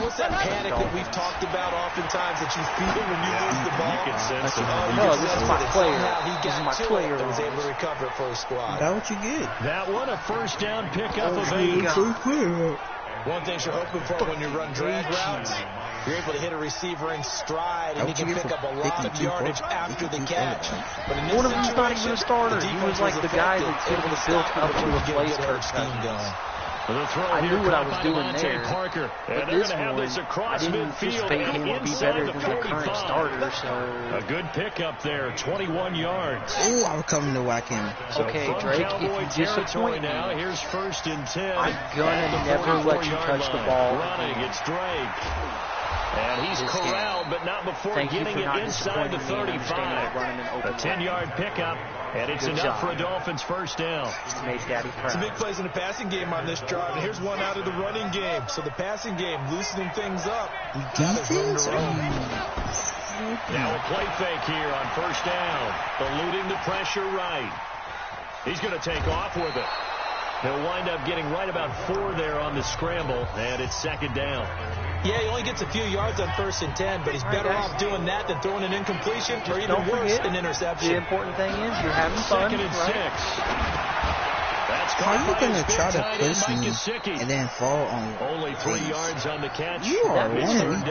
What's that panic that we've talked about oftentimes that you feel when you lose the ball? You can sense it. No, this is my player. This is my player. That was able to recover it for his squad. That's what you get. That one, a first down pickup of 8. One thing you're hoping for when you run drag routes, you're able to hit a receiver in stride, and he can pick up a lot of yardage after the catch. But in this one of them's not even a starter. He was like the guy that's going to be built up to replace Kirk Cousins. I knew what I was doing there, Parker. But this one, I didn't anticipate him would be better than the current starter, so... A good pickup there, 21 yards. Oh, I was coming to whack him. Okay, Drake, if you disappoint me, now, here's first and 10. I'm gonna never let you touch the ball. Running, it's Drake. And he's corralled, but not before getting it inside the 35. A 10-yard pickup, and it's enough for a Dolphins first down. Made Daddy proud. Some big plays in the passing game on this drive, and here's one out of the running game. So the passing game loosening things up. Defense? Now a play fake here on first down, eluding the pressure right. He's going to take off with it. He'll wind up getting right about 4 there on the scramble, and it's second down. Yeah, he only gets a few yards on first and 10, but he's better off doing that than throwing an incompletion or even worse, an interception. The important thing is you're having fun, Second and 6. That's How are you going to try to push me and then fall on only 3 yards on the catch. You are one.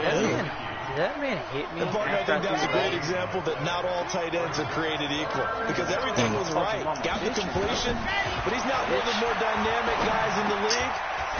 That man hit me. And Barton, I think that's a great example that not all tight ends are created equal. Because everything was right. Got the completion, but he's not one of the more dynamic guys in the league.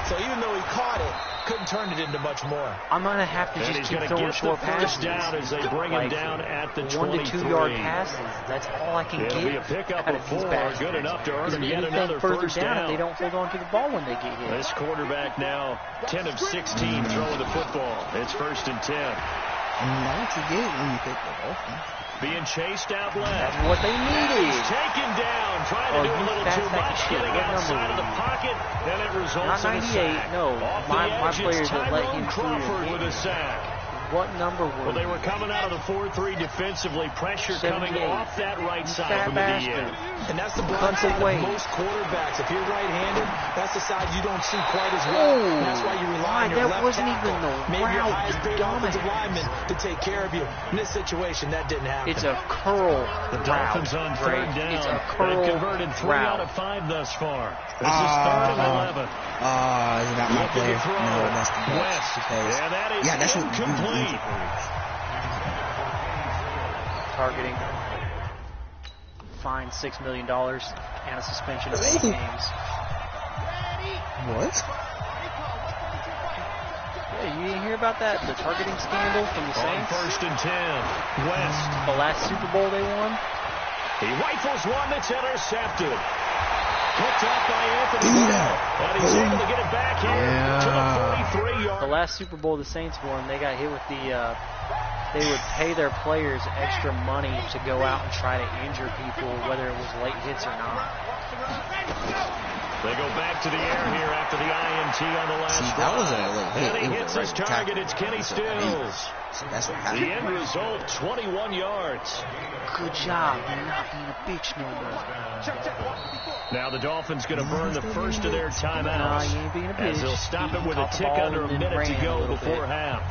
So even though he caught it, couldn't turn it into much more. I'm going to have to just keep throwing short passes. Down as they bring him down at the 1 to 2 yard passes. That's all I can It'll get. Be a pickup of 4, good enough to earn yet another further first down. down. They don't hold on to the ball when they get hit. This quarterback now 10 of 16 throwing the football. It's first and 10. And that's what you get when you pick the offense. Being chased out left. That's what they needed. He's taken down, trying to do a little too much, getting outside of the pocket, and it results in a sack. No, my players that let him Crawford with a sack. What number were Well, they were coming out of the 4-3 defensively. Pressure coming off that right side from the DN. And that's the blind side of most quarterbacks. If you're right-handed, that's the side you don't see quite as well. And that's why you rely on your left tackle. Maybe your highest paid offensive lineman to take care of you. In this situation, that didn't happen. It's a curl The Dolphins on third down. It's a curl They've converted 3 out of 5 thus far. This is third and 11. He's not my player. No, that's the West. because Yeah, that's incomplete. Targeting. Fined $6 million and a suspension of 8 games. What? Yeah, you didn't hear about that? The targeting scandal from the Saints? On first and 10. West. The last Super Bowl they won? He rifles one that's intercepted. Picked off by Anthony Brown. And he's able to get it back here to the 43-yard. The last Super Bowl the Saints won, they got hit with the... they would pay their players extra money to go out and try to injure people, whether it was late hits or not. They go back to the air here after the INT on the last that was a little hit. And he hits his target. It's Kenny Stills. That's what happened. The end result, 21 yards. Good job. You're not being a bitch no more. Now the Dolphins going to burn the first of their timeouts. Nah, you ain't being a bitch. As they'll stop it with a tick under a minute to go before half.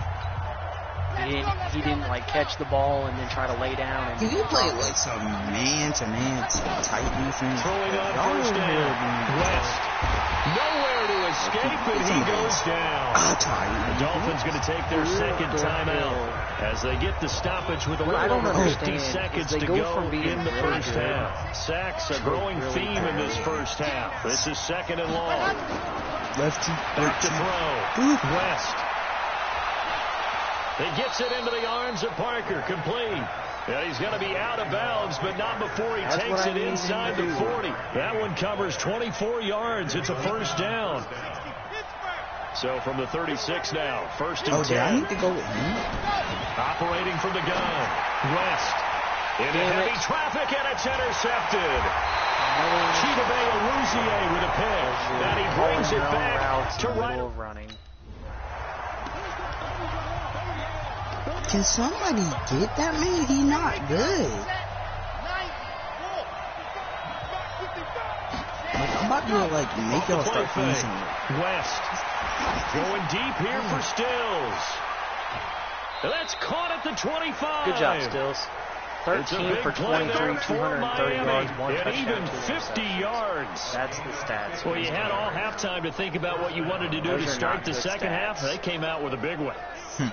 He didn't like catch the ball and then try to lay down. And Can you play like some man-to-man type defense? Throwing on first down. West. Nowhere to his escape, and he goes down. The Dolphins going to take their second timeout as they get the stoppage with a little over 50 seconds to go in the first half. Sacks a growing theme in this first half. This is second and long. Lefty. Back to throw. West. He gets it into the arms of Parker. Complete. Yeah, he's going to be out of bounds, but not before he takes it inside the 40. That one covers 24 yards. It's a first down. So from the 36 now, first and 10. I need to go with him. Operating from the gun. West. Into heavy traffic, and it's intercepted. Chidobe Awuzie with a pick. And he brings it back to right. Can somebody get that man? He's not good. Like, I'm about to make y'all start facing it. West going deep here for Stills. That's caught at the 25. Good job, Stills. 13 for 23, 230 yards, one touchdown, even 50 yards. That's the stats. Well, you had all halftime to think about what you wanted to do to start the second half. They came out with a big one.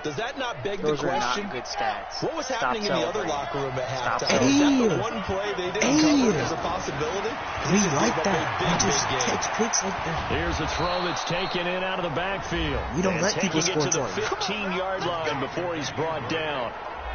Does that not beg Those the question? Are not good stats. What was happening in the other locker room at halftime? Hey. Is that the one play they didn't cover as a possibility? We like that. We just catch picks like that. Here's a throw that's taken in out of the backfield. We don't let people score to the 15-yard line before he's brought down.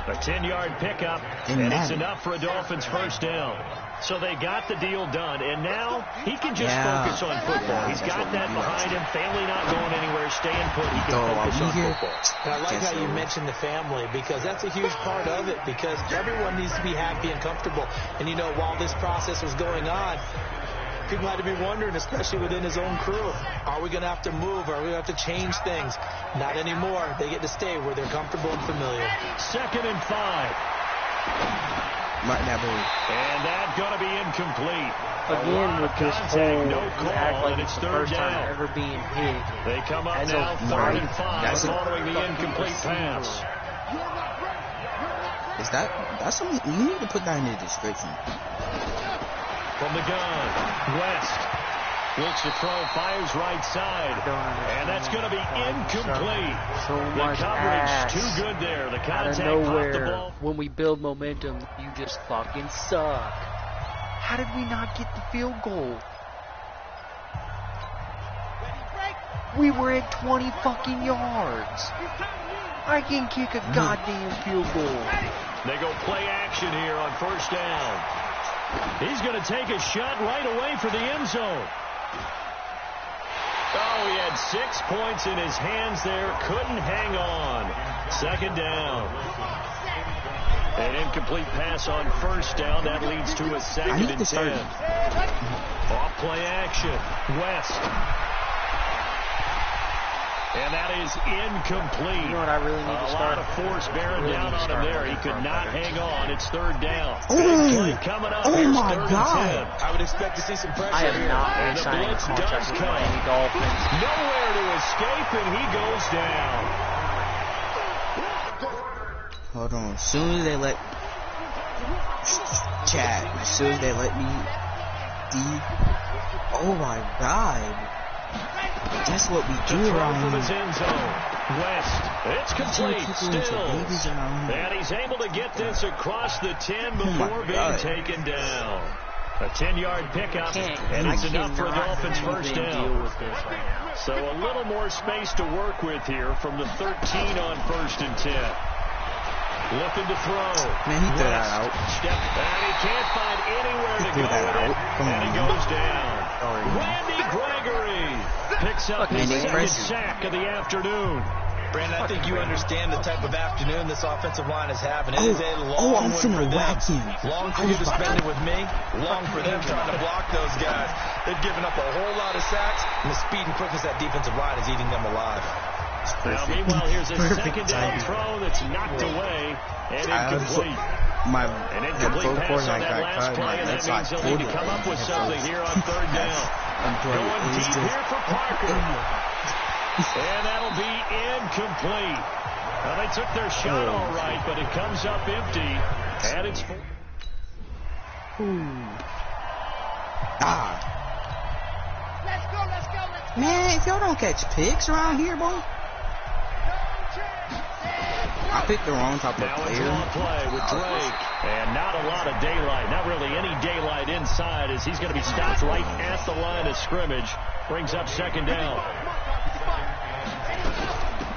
A 10-yard pickup, and it's enough for a Dolphins first down. So they got the deal done, and now he can just focus on football. He's got that behind him. Family not going anywhere, staying put. He can focus on football. And I like how you mentioned the family, because that's a huge part of it, because everyone needs to be happy and comfortable. And, you know, while this process was going on, people had to be wondering, especially within his own crew, are we going to have to move? Are we going to have to change things? Not anymore. They get to stay where they're comfortable and familiar. Second and 5. Right now, boy. And that's going to be incomplete. Again, with this whole, no call, act like it's the third first down. time ever being hit. They come up now, 3rd and 5, following the incomplete pass. Is that's something you need to put that in the description? From the gun, West looks to throw, fires right side, and that's going to be incomplete. So much the coverage ass. Too good there. The Out of contact nowhere, off the ball. when we build momentum, you just fucking suck. How did we not get the field goal? We were at 20 fucking yards. I can kick a goddamn field goal. They go play action here on first down. He's going to take a shot right away for the end zone. Oh, he had 6 points in his hands there. Couldn't hang on. Second down. An incomplete pass on first down. That leads to a second and 10. Off play action. West. And that is incomplete. You know what I really need to start? A lot of force bearing down on him there. He could not hang on. It's third down. Coming up. Oh my God. I would expect to see some pressure. I am here. not signing a contract with Miami Dolphins. Nowhere to escape, and he goes down. Hold on. As soon as they let as soon as they let me oh my God. That's what we do around here. West. It's complete. Stills. And he's able to get this across the 10 before being taken down. A 10-yard pickup, and it's enough for a Dolphins first down. So a little more space to work with here from the 13 on first and 10. Looking to throw. Man, he threw that out. And he can't find anywhere to go with it. And he goes down. Randy Gregory picks up his second sack of the afternoon. Brandon, I think you understand the type of afternoon this offensive line is having. It is a long I'm one for them. Long for you to spend it with me. Long for them trying to block those guys. They've given up a whole lot of sacks, and the speed and quickness of that defensive line is eating them alive. Now, meanwhile, here's a second down throw that's knocked away and incomplete. An incomplete pass on that last play, and that means they'll need to come up with something here on third down. Going deep here for Parker. And that'll be incomplete. Now, they took their shot all right, but it comes up empty. And it's... Ah. Let's go. Man, if y'all don't catch picks around here, boy. I picked the wrong type of player. Now a play with Drake. And not a lot of daylight. Not really any daylight inside as he's going to be stopped right at the line of scrimmage. Brings up second down.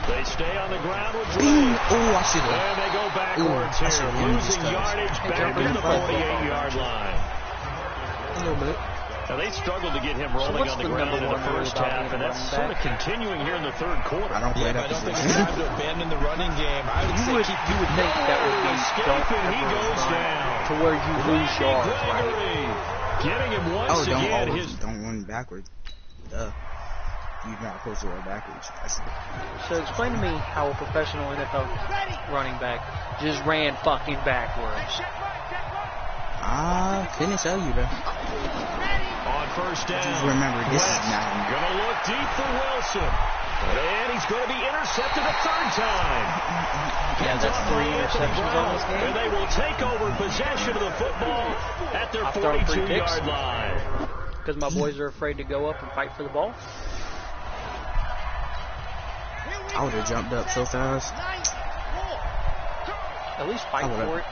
They stay on the ground with Drake. Oh, I should have. And they go backwards here. Losing yardage back at the 48-yard line. A little bit. Now, they struggled to get him rolling on the ground in the first half, and that's sort of continuing here in the third quarter. I don't think it's time to abandon the running game. You would think that would be he goes down to where you lose yards, right? Getting him once again. Don't run backwards. Duh. You're not supposed to run backwards. So explain to me how a professional NFL running back just ran fucking backwards. Couldn't tell you, bro. On first down. Just remember, this is Madden. Gonna look deep for Wilson. And he's going to be intercepted a third time. Yeah, that's 3 interceptions on this game. And they will take over possession of the football at their 42-yard line. Because my boys are afraid to go up and fight for the ball. I would have jumped up so fast. At least fight for it.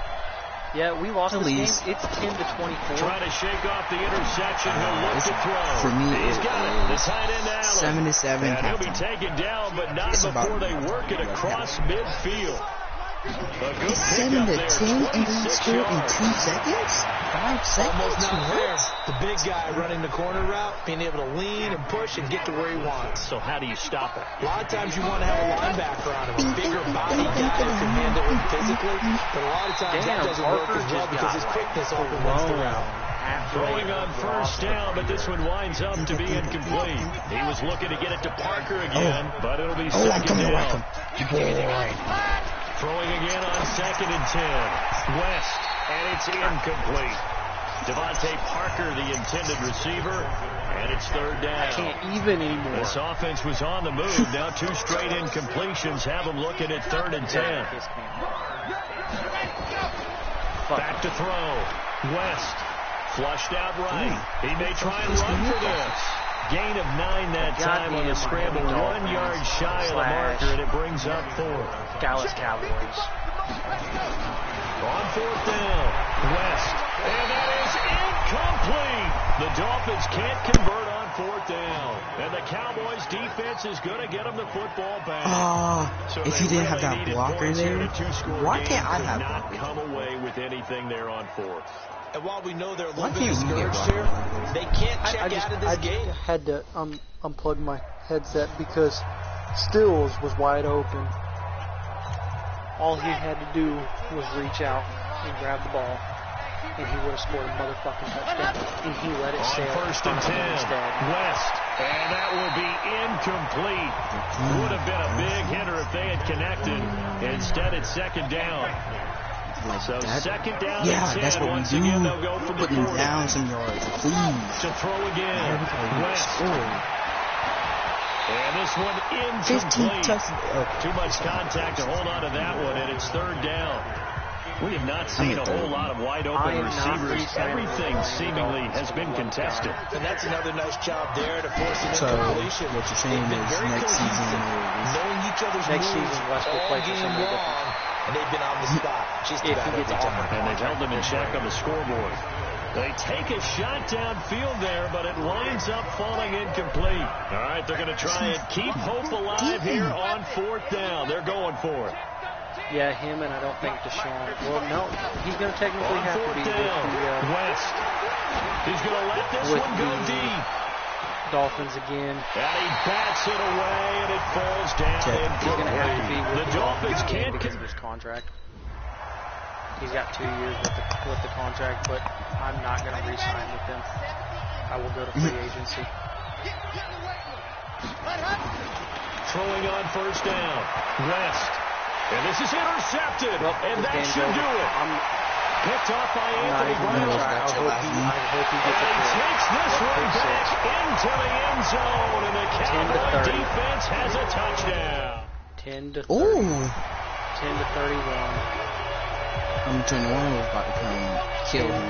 Yeah, we lost this game. It's 10-24. Trying to shake off the interception. He'll look to throw. For me, he's got it. The tight end Allen. 7-7. And he'll be taken down, but not before they work it across midfield. It's 7-10, and they scored in 2 seconds? 5 seconds? Almost not fair. The big guy running the corner route, being able to lean and push and get to where he wants. So how do you stop it? A lot of times you want to have a linebacker on him, a bigger body guy who can handle it physically, but a lot of times that doesn't work as well because his quickness opens the route. Throwing on first down, but this one winds up to be incomplete. He was looking to get it to Parker again, but it'll be second down. Throwing again on 2nd and 10. West, and it's incomplete. Devontae Parker, the intended receiver, and it's third down. I can't even anymore. This offense was on the move. Now 2 straight incompletions have them looking at 3rd and 10. Back to throw. West, flushed out right. He may try and run for this. Gain of 9 that time on the scramble. 1 yard shy of the marker, and it brings up 4. Dallas Cowboys. On 4th down, West. And that is incomplete. The Dolphins can't convert on 4th down. And the Cowboys defense is going to get them the football back. So if you didn't have that blocker there, why can't I have not come away with anything there on 4th? And while we know they're a little bit discouraged here, they can't check out of this game. I had to unplug my headset because Stills was wide open. All he had to do was reach out and grab the ball, and he would have scored a motherfucking touchdown. And he let it sail. On 1st and 10, West, and that will be incomplete. Would have been a big hitter if they had connected. Instead, it's 2nd down. So that, 2nd down and 10. That's what Once we do. Again, they'll go from the 40. Down some yards, please. To throw again. West. And this one incomplete. Too much contact to hold on to that one, and it's 3rd down. We have not seen a whole lot of wide open receivers. Everything seemingly has been contested. And that's another nice job there to force an incompletion. What you're saying is next season, knowing each other's moves all game long, and they've been on the spot just about every time. And they've held them in check on the scoreboard. They take a shot downfield there, but it winds up falling incomplete. All right, they're going to try and keep hope alive here on 4th down. They're going for it. Yeah, him and I don't think Deshaun. Well, no, he's going to technically have to be with the West. He's going to let this one go deep. Dolphins again. And he bats it away, and it falls down. He's going to have to be with the Dolphins can't because of his contract. He's got 2 years with the contract, but I'm not going to re-sign with him. I will go to free agency. Throwing on 1st down. West. And this is intercepted. Well, and that should do it. Picked off by Anthony Brown. I hope he gets it. He takes this one back into the end zone, and the Cowboy defense has a touchdown. 10 to 30. Ooh. 10 to 31. I'm 21 was about to come kill him.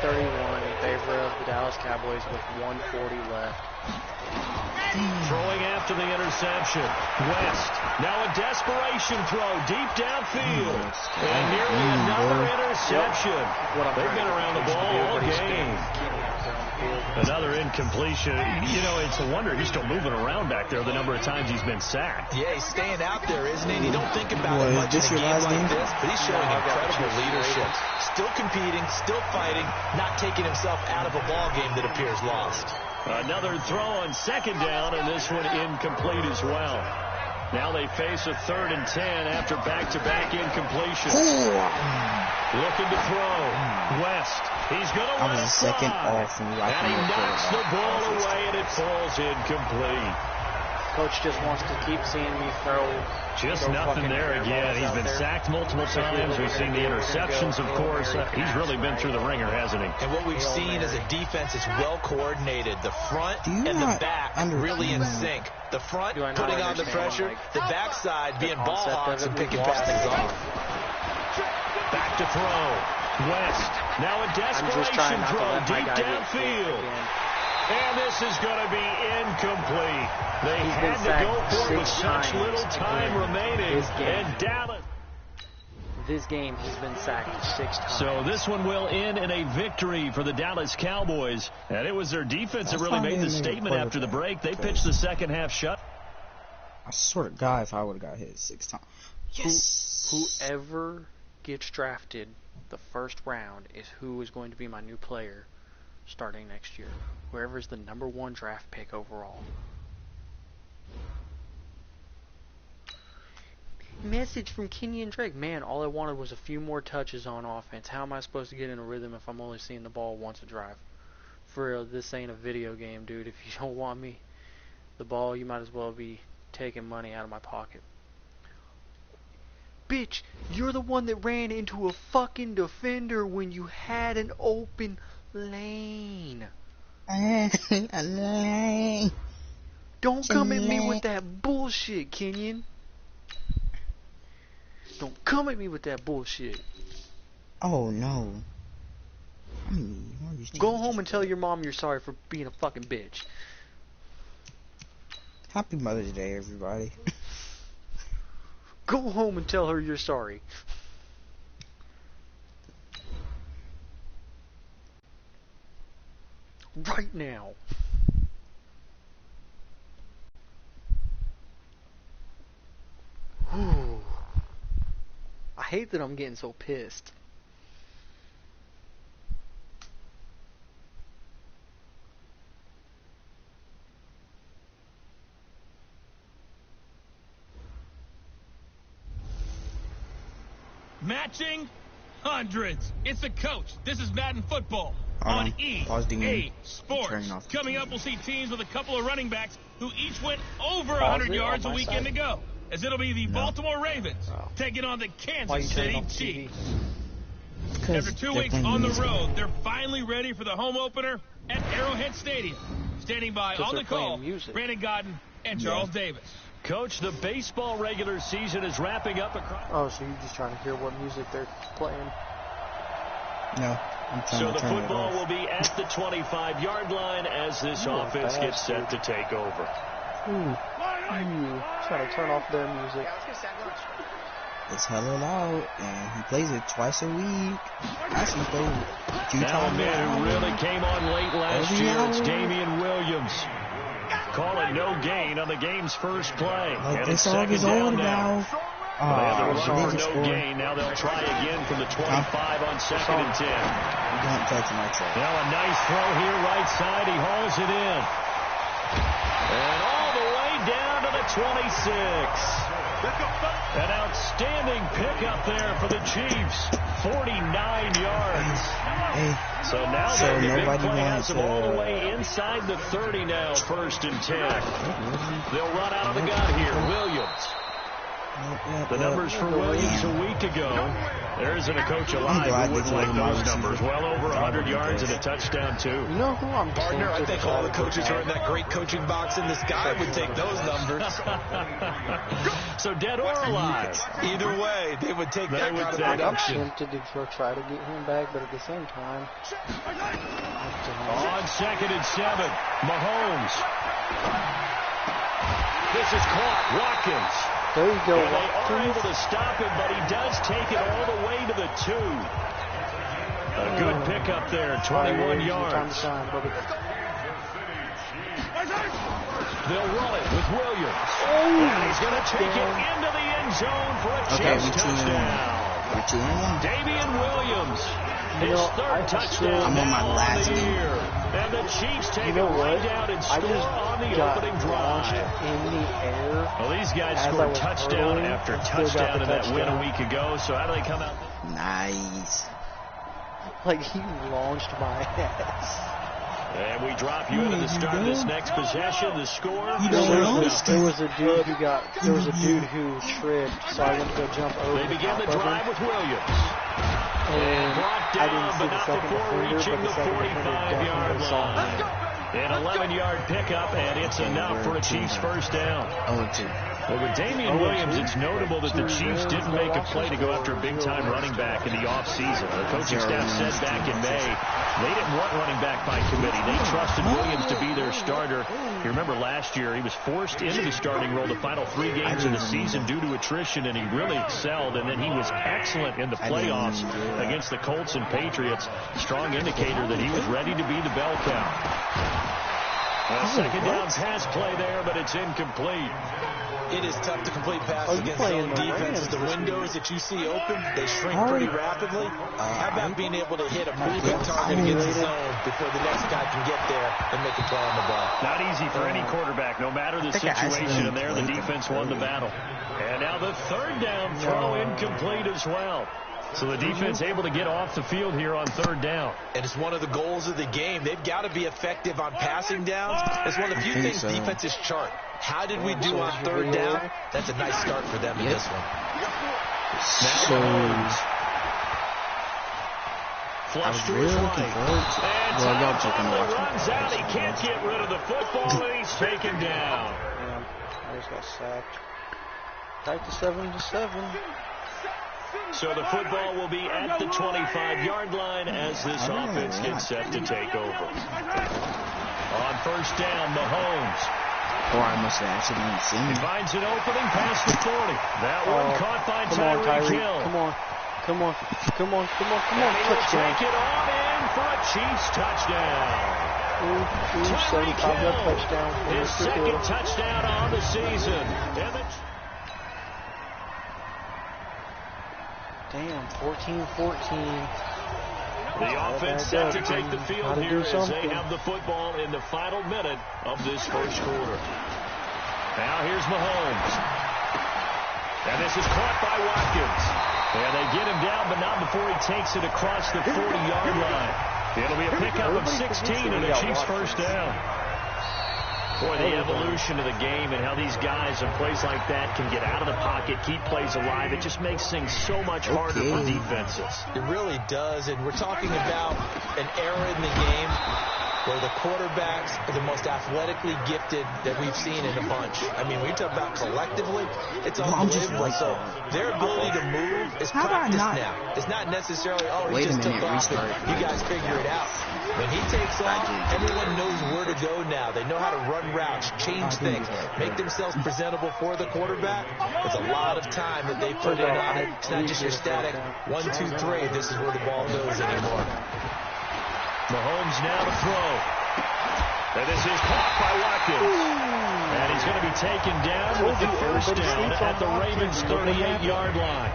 10-31 in favor of the Dallas Cowboys with 1:40 left. Throwing after the interception. West. Now a desperation throw deep downfield. And nearly another interception. They've been around the ball all game. Another incompletion. You know, it's a wonder he's still moving around back there the number of times he's been sacked. Yeah, he's staying out there, isn't he? You don't think about it much in a game like this, but he's showing incredible leadership. Still competing, still fighting, not taking himself out of a ball game that appears lost. Another throw on second down, and this one incomplete as well. Now they face a 3rd and 10 after back-to-back incompletions. Looking to throw. West. He's going to let it second fly. off and he knocks the ball away, and it falls incomplete. Coach just wants to keep seeing me throw. Just nothing there again. He's been sacked multiple times. We've seen the interceptions, of course. He's really been through the ringer, hasn't he? And what we've seen is a defense that's well coordinated. The front and the back really in sync. The front putting on the pressure, the backside being ball hawks and picking passes off. Back to throw. West. Now a desperation throw deep downfield. And this is going to be incomplete. They had to go for it with such little time remaining. And Dallas. This game he's been sacked 6 times. So this one will end in a victory for the Dallas Cowboys. And it was their defense that really made the statement after the break. They pitched the second half shut. I swear to God, if I would have got hit 6 times. Yes. Whoever gets drafted the first round is who is going to be my new player starting next year. Whoever is the #1 draft pick overall. Message from Kenyon Drake. Man, all I wanted was a few more touches on offense. How am I supposed to get in a rhythm if I'm only seeing the ball once a drive? For real, this ain't a video game, dude. If you don't want me the ball, you might as well be taking money out of my pocket. Bitch, you're the one that ran into a fucking defender when you had an open lane. Don't come at me with that bullshit, Kenyon. Don't come at me with that bullshit. Oh no. Go home and tell your mom you're sorry for being a fucking bitch. Happy Mother's Day, everybody. Go home and tell her you're sorry. Right now. Whew. I hate that I'm getting so pissed. Matching hundreds. It's the coach. This is Madden football on EA Sports. Coming up, we'll see teams with a couple of running backs who each went over 100 yards a weekend ago, as it'll be the Baltimore Ravens taking on the Kansas City Chiefs. After 2 weeks on the road, they're finally ready for the home opener at Arrowhead Stadium. Standing by on the call, Brandon Godden and Charles Davis. Coach, the baseball regular season is wrapping up across... Oh, so you're just trying to hear what music they're playing? No, I'm trying so to the turn football it off. will be at the 25-yard line as this offense gets set to take over. Trying to turn off their music. It's hella loud, and he plays it twice a week. Actually, now a man who really came on late last year, it's Damian Williams. Call it no gain on the game's first play. Like and this it's song is second on down now. now. They have to run for no gain. Now they'll try again from the 25 on 2nd and 10. Don't touch my truck. Now a nice throw here, right side. He hauls it in. And all the way down to the 26. An outstanding pickup there for the Chiefs. 49 yards. So now the big play has them all the way inside the 30 now, 1st and 10. They'll run out of the gun here. Williams. The numbers for Williams a week ago. There isn't a coach alive who wouldn't like those numbers. Well over 100 yards and a touchdown, too. You know who I'm partner, I think all the coaches are in that great coaching box, and this guy would take those numbers. So dead or alive? Either way, they would take that kind of production. I'm tempted to try to get him back, but at the same time. On 2nd and 7, Mahomes. This is caught. Watkins. There you go. They are able to stop him, but he does take it all the way to the 2. A good pickup there, 21 yards. They'll run it with Williams. And he's going to take it into the end zone for a Chiefs touchdown. Damian Williams. His third touchdown now on the year. And the Chiefs take it right down and score on the opening drive. In the air. Well, these guys scored touchdown after touchdown in that win a week ago. So how do they come out? Nice. Like, he launched my ass. And we drop you into the start of this next possession. The score. There was a dude who tripped, so I went to go jump over. They began the drive with Williams. And brought down, I didn't see the second defender, reaching but the second defender 45-yard line. An 11-yard pickup, and it's enough for a Chiefs first down. Well, with Damian Williams, it's notable that the Chiefs didn't make a play to go after a big-time running back in the offseason. The coaching staff said back in May they didn't want running back by committee. They trusted Williams to be their starter. You remember last year he was forced into the starting role the final 3 games of the season due to attrition, and he really excelled. And then he was excellent in the playoffs against the Colts and Patriots. Strong indicator that he was ready to be the bell cow. A second down pass play there, but it's incomplete. It is tough to complete passes against zone defenses. The windows that you see open, they shrink pretty rapidly. How about being able to hit a moving target against the zone before the next guy can get there and make a play on the ball? Not easy for any quarterback, no matter the situation. And there, the defense won the battle. And now the third down throw incomplete as well. So the defense able to get off the field here on third down. And it's one of the goals of the game. They've got to be effective on passing downs. It's one of the few things defenses chart. How did we do on third down? That's a nice start for them in this one. Now flush to his right. And runs out. He can't get rid of the football, and he's taken down. I just got sacked. Tied to 7-7. So the football will be at the 25-yard line as this offense gets set to take over. On first down, Mahomes. Or I must have accidentally seen him. He finds an opening past the 40. That one caught by Tyreek Hill. Come on. And he'll take it on in for a Chiefs touchdown. Tyreek Hill, his second touchdown on the season. Damn, 14-14. The offense set to take the field here as they have the football in the final minute of this first quarter. Now here's Mahomes. And this is caught by Watkins. And they get him down, but not before he takes it across the 40-yard line. It'll be a pickup of 16 and a Chiefs first down. Boy, the evolution of the game and how these guys in plays like that can get out of the pocket, keep plays alive, it just makes things so much harder for defenses. It really does, and we're talking about an era in the game where the quarterbacks are the most athletically gifted that we've seen in a bunch. I mean, when you talk about collectively, it's unbelievable. So their ability to move is practiced now. It's not necessarily, he just took off and you guys figure it out. When he takes off, everyone knows where to go now. They know how to run routes, change things, make themselves presentable for the quarterback. It's a lot of time that they put in on it. It's not just your static 1, 2, 3. This is where the ball goes anymore. Mahomes now to throw. And this is caught by Watkins. And he's going to be taken down with the first down at the Ravens' 38-yard line.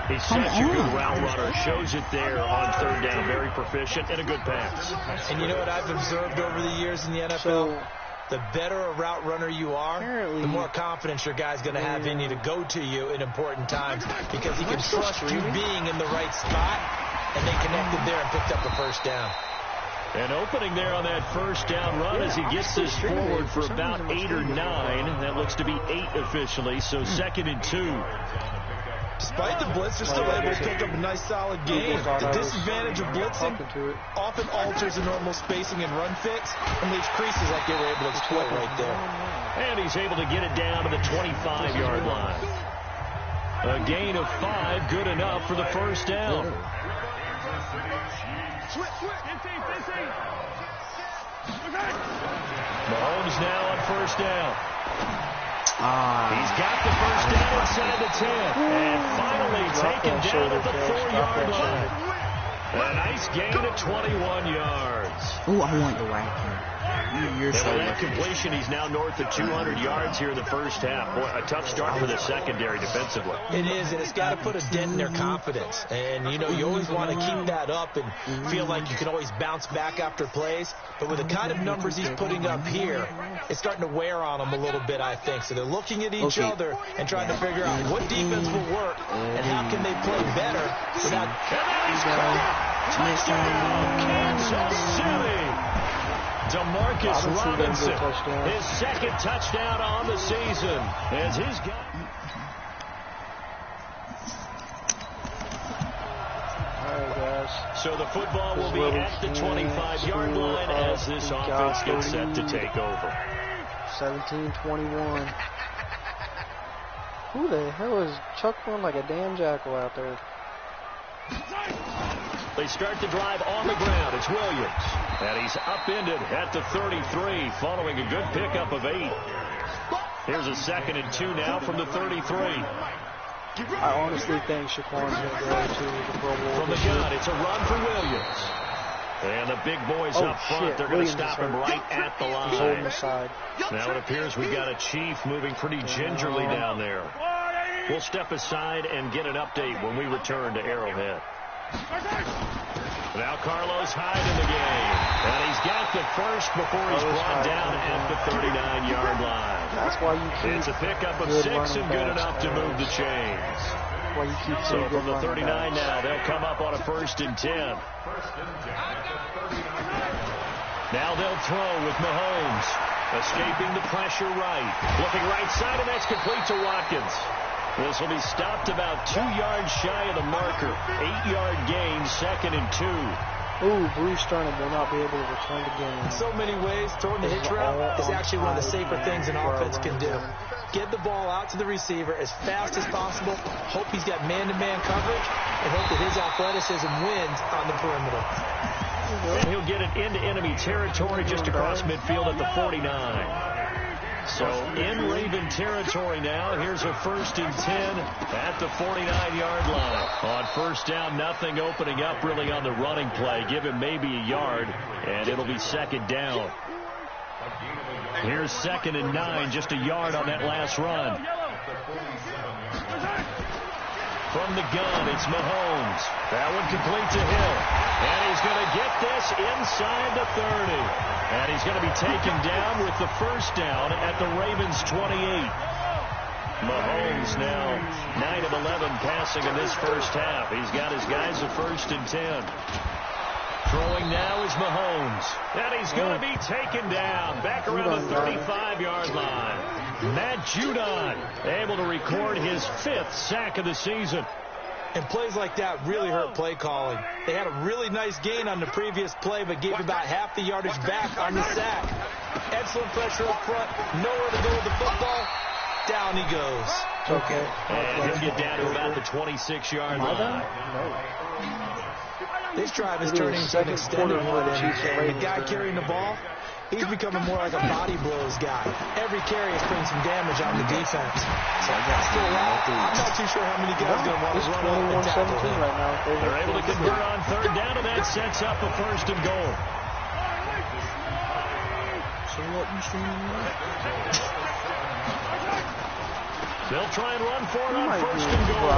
He's such a good route runner. Shows it there on third down. Very proficient and a good pass. And you know what I've observed over the years in the NFL? The better a route runner you are, the more confidence your guy's going to have in you to go to you in important times because he can trust you being in the right spot. And they connected there and picked up the first down. And opening there on that first down run as he gets this forward for about 8 or 9. That looks to be 8 officially, so 2nd and 2. Despite the blitz, they're still able to pick up a nice solid gain. The disadvantage of blitzing often alters the normal spacing and run fix and leaves creases like they were able to exploit right there. And he's able to get it down to the 25-yard line. A gain of 5, good enough for the first down. Mahomes now on first down. He's got the first down inside the 10. And finally taken down at the 4-yard line. A nice gain of 21 yards. Oh, I want the whack. You're so that completion, he's now north of 200 yards here in the first half. Boy, a tough start for the secondary defensively. It is, and it's got to put a dent in their confidence. And, you know, you always want to keep that up and feel like you can always bounce back after plays. But with the kind of numbers he's putting up here, it's starting to wear on them a little bit, I think. So they're looking at each other and trying to figure out what defense will work and how can they play better without... Kansas City! DeMarcus Robinson, his second touchdown on the season. As his guy. All right, guys. So the football will be at the 25-yard line as this offense gets set to take over. 17-21. Who the hell is chuckling like a damn jackal out there? They start the drive on the ground. It's Williams. And he's upended at the 33 following a good pickup of 8. Here's a 2nd and 2 now from the 33. I honestly think Shaquan's going to go to the Pro Bowl. From the gun, it's a run for Williams. And the big boys up front, they're going to stop him right at the line. Holding the side. Now it appears we've got a Chief moving pretty gingerly down there. We'll step aside and get an update when we return to Arrowhead. Now Carlos Hyde in the game. And he's got the first before he's brought down at the 39-yard line. That's why you keep it's a pickup of 6 and good enough to move the chains. Why you keep so from the 39 now, they'll come up on a 1st and 10. Now they'll throw with Mahomes. Escaping the pressure right. Looking right side, and that's complete to Watkins. This will be stopped about 2 yards shy of the marker. 8-yard gain, 2nd and 2. Ooh, Bruce Sternum will not be able to return the game. In so many ways, throwing the hitch route is actually one of the safer things an offense can do. Get the ball out to the receiver as fast as possible. Hope he's got man-to-man coverage, and hope that his athleticism wins on the perimeter. And he'll get it into enemy territory just across midfield at the 49. So in Raven territory now. Here's a 1st and 10 at the 49-yard line. On first down, nothing opening up really on the running play. Give him maybe a yard, and it'll be 2nd down. Here's 2nd and 9, just a yard on that last run. From the gun, it's Mahomes. That one complete to Hill. And he's going to get this inside the 30. And he's going to be taken down with the first down at the Ravens 28. Mahomes now 9 of 11 passing in this first half. He's got his guys a 1st and 10. Throwing now is Mahomes. And he's going to be taken down back around the 35-yard line. Matt Judon able to record his 5th sack of the season. And plays like that really hurt play calling. They had a really nice gain on the previous play, but gave about half the yardage back on the sack. Excellent pressure up front. Nowhere to go with the football. Down he goes. Okay. And he'll get down to about the 26-yard line. This drive is turning into an extended one. The guy carrying the ball, he's becoming more like a body blows guy. Every carry is putting some damage on the defense. So still I'm not too sure how many guys are going to want to run up and tackle him right now. They're able to convert on 3rd down, and that sets up a 1st and goal. So what you streaming? They'll try and run for it on 1st and goal.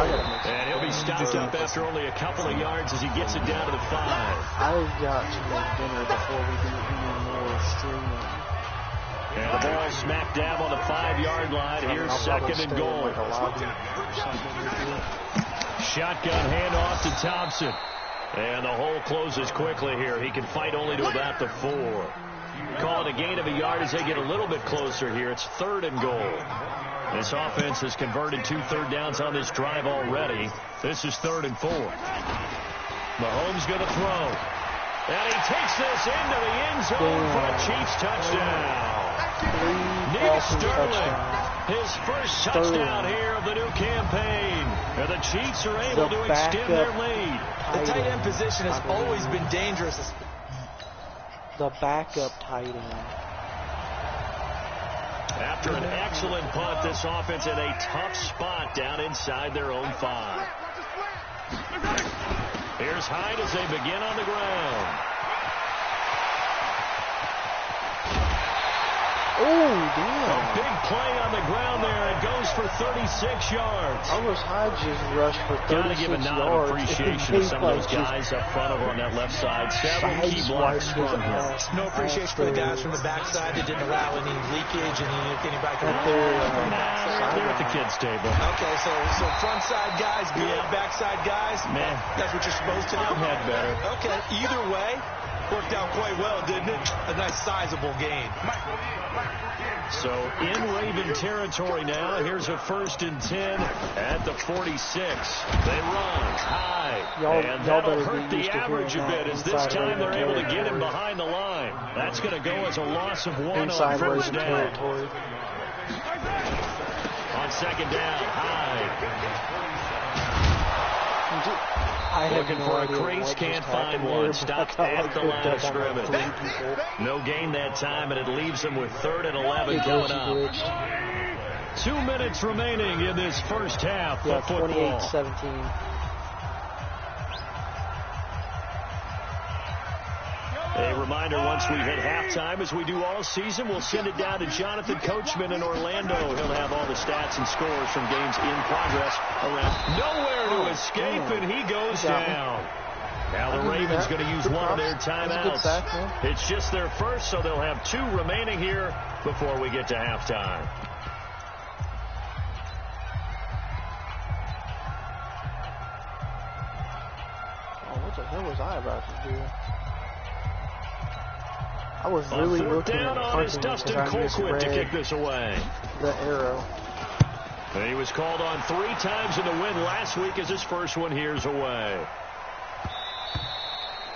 And he'll be stopped up after only a couple of yards as he gets it down to the 5. I've got to make dinner before we do any more streaming. And the ball smack dab on the 5-yard line. Here's 2nd and goal. Shotgun handoff to Thompson. And the hole closes quickly here. He can fight only to about the 4. Call it a gain of a yard as they get a little bit closer here. It's 3rd and goal. This offense has converted 2 third downs on this drive already. This is 3rd and 4. Mahomes going to throw. And he takes this into the end zone for a Chiefs touchdown. Nick Sterling, his first touchdown here of the new campaign. And the Chiefs are able to extend their lead. The tight end position has always been dangerous. The backup tight end. After an excellent punt, this offense in a tough spot down inside their own 5. Here's Hyde as they begin on the ground. Oh, damn. A big play on the ground there. It goes for 36 yards. Almost Hyde just rushed for 36 yards. Got to give a nod of appreciation to some of those guys up front over on that left side. Several key blocks from here. No appreciation for the guys from the backside that didn't allow any leakage and anybody to they're at the kids' table. Okay, so front side guys, backside guys. Man, that's what you're supposed to do. Had better. Okay, either way, worked out quite well, didn't it? A nice sizable gain. So in Raven territory now. Here's a 1st and 10 at the 46. They run high, and that'll hurt the average a bit as this time they're able to get him behind the line. That's going to go as a loss of 1 on 1st down. On 2nd down, Hyde. Looking for a crease, can't find one. Stopped at the line of scrimmage. No gain that time, and it leaves them with 3rd and 11 coming up. 2 minutes remaining in this first half of football. 28-17. A reminder, once we hit halftime, as we do all season, we'll send it down to Jonathan Coachman in Orlando. He'll have all the stats and scores from games in progress around. Nowhere to escape, and he goes down. Now the Ravens going to use one of their timeouts. It's just their first, so they'll have 2 remaining here before we get to halftime. Oh, what the hell was I about to do? I was really looking down at on is Dustin Colquitt to kick this away. The arrow. And he was called on 3 times in the win last week as his first one here's away.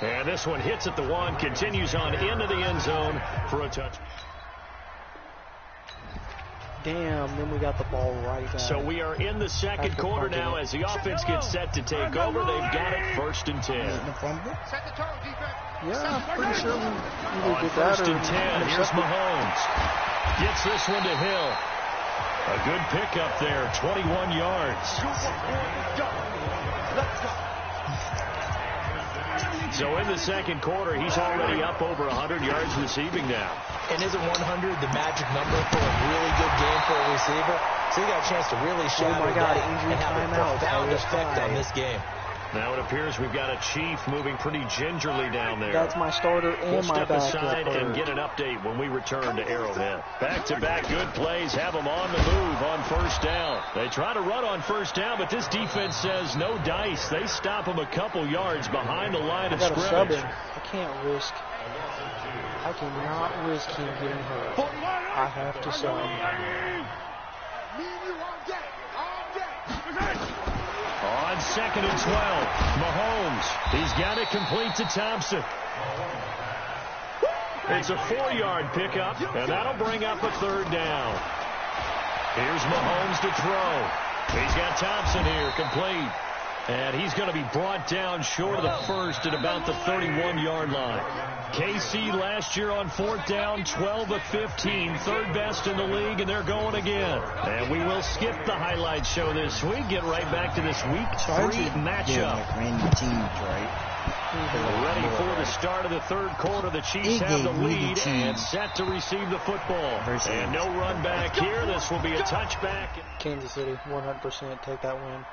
And this one hits at the 1, continues on into the end zone for a touch. Damn, then we got the ball right back. So we are in the second quarter now as the offense gets set to take over. They've got it 1st and 10. Yeah, I'm pretty sure we either did that 1st and 10, here's Mahomes. Gets this one to Hill. A good pickup there, 21 yards. So in the second quarter, he's already up over 100 yards receiving now. And isn't 100 the magic number for a really good game for a receiver? So he got a chance to really shatter that and have a profound effect on this game. Now it appears we've got a Chief moving pretty gingerly down there. That's my starter and my backup. We'll step aside and get an update when we return to Arrowhead. Back-to-back good plays have them on the move on 1st down. They try to run on 1st down, but this defense says no dice. They stop them a couple yards behind the line of scrimmage. Sub him. I can't risk. I cannot risk him getting hurt. I have to sub. On 2nd and 12, Mahomes. He's got it complete to Thompson. It's a 4-yard pickup, and that'll bring up a 3rd down. Here's Mahomes to throw. He's got Thompson here, complete. And he's going to be brought down short of the 1st at about the 31-yard line. KC last year on 4th down, 12 of 15, 3rd best in the league, and they're going again. And we will skip the highlight show this week, get right back to this week 3 matchup. Ready for the start of the 3rd quarter. The Chiefs have the lead and set to receive the football. And no run back here. This will be a touchback. Kansas City, 100% take that win.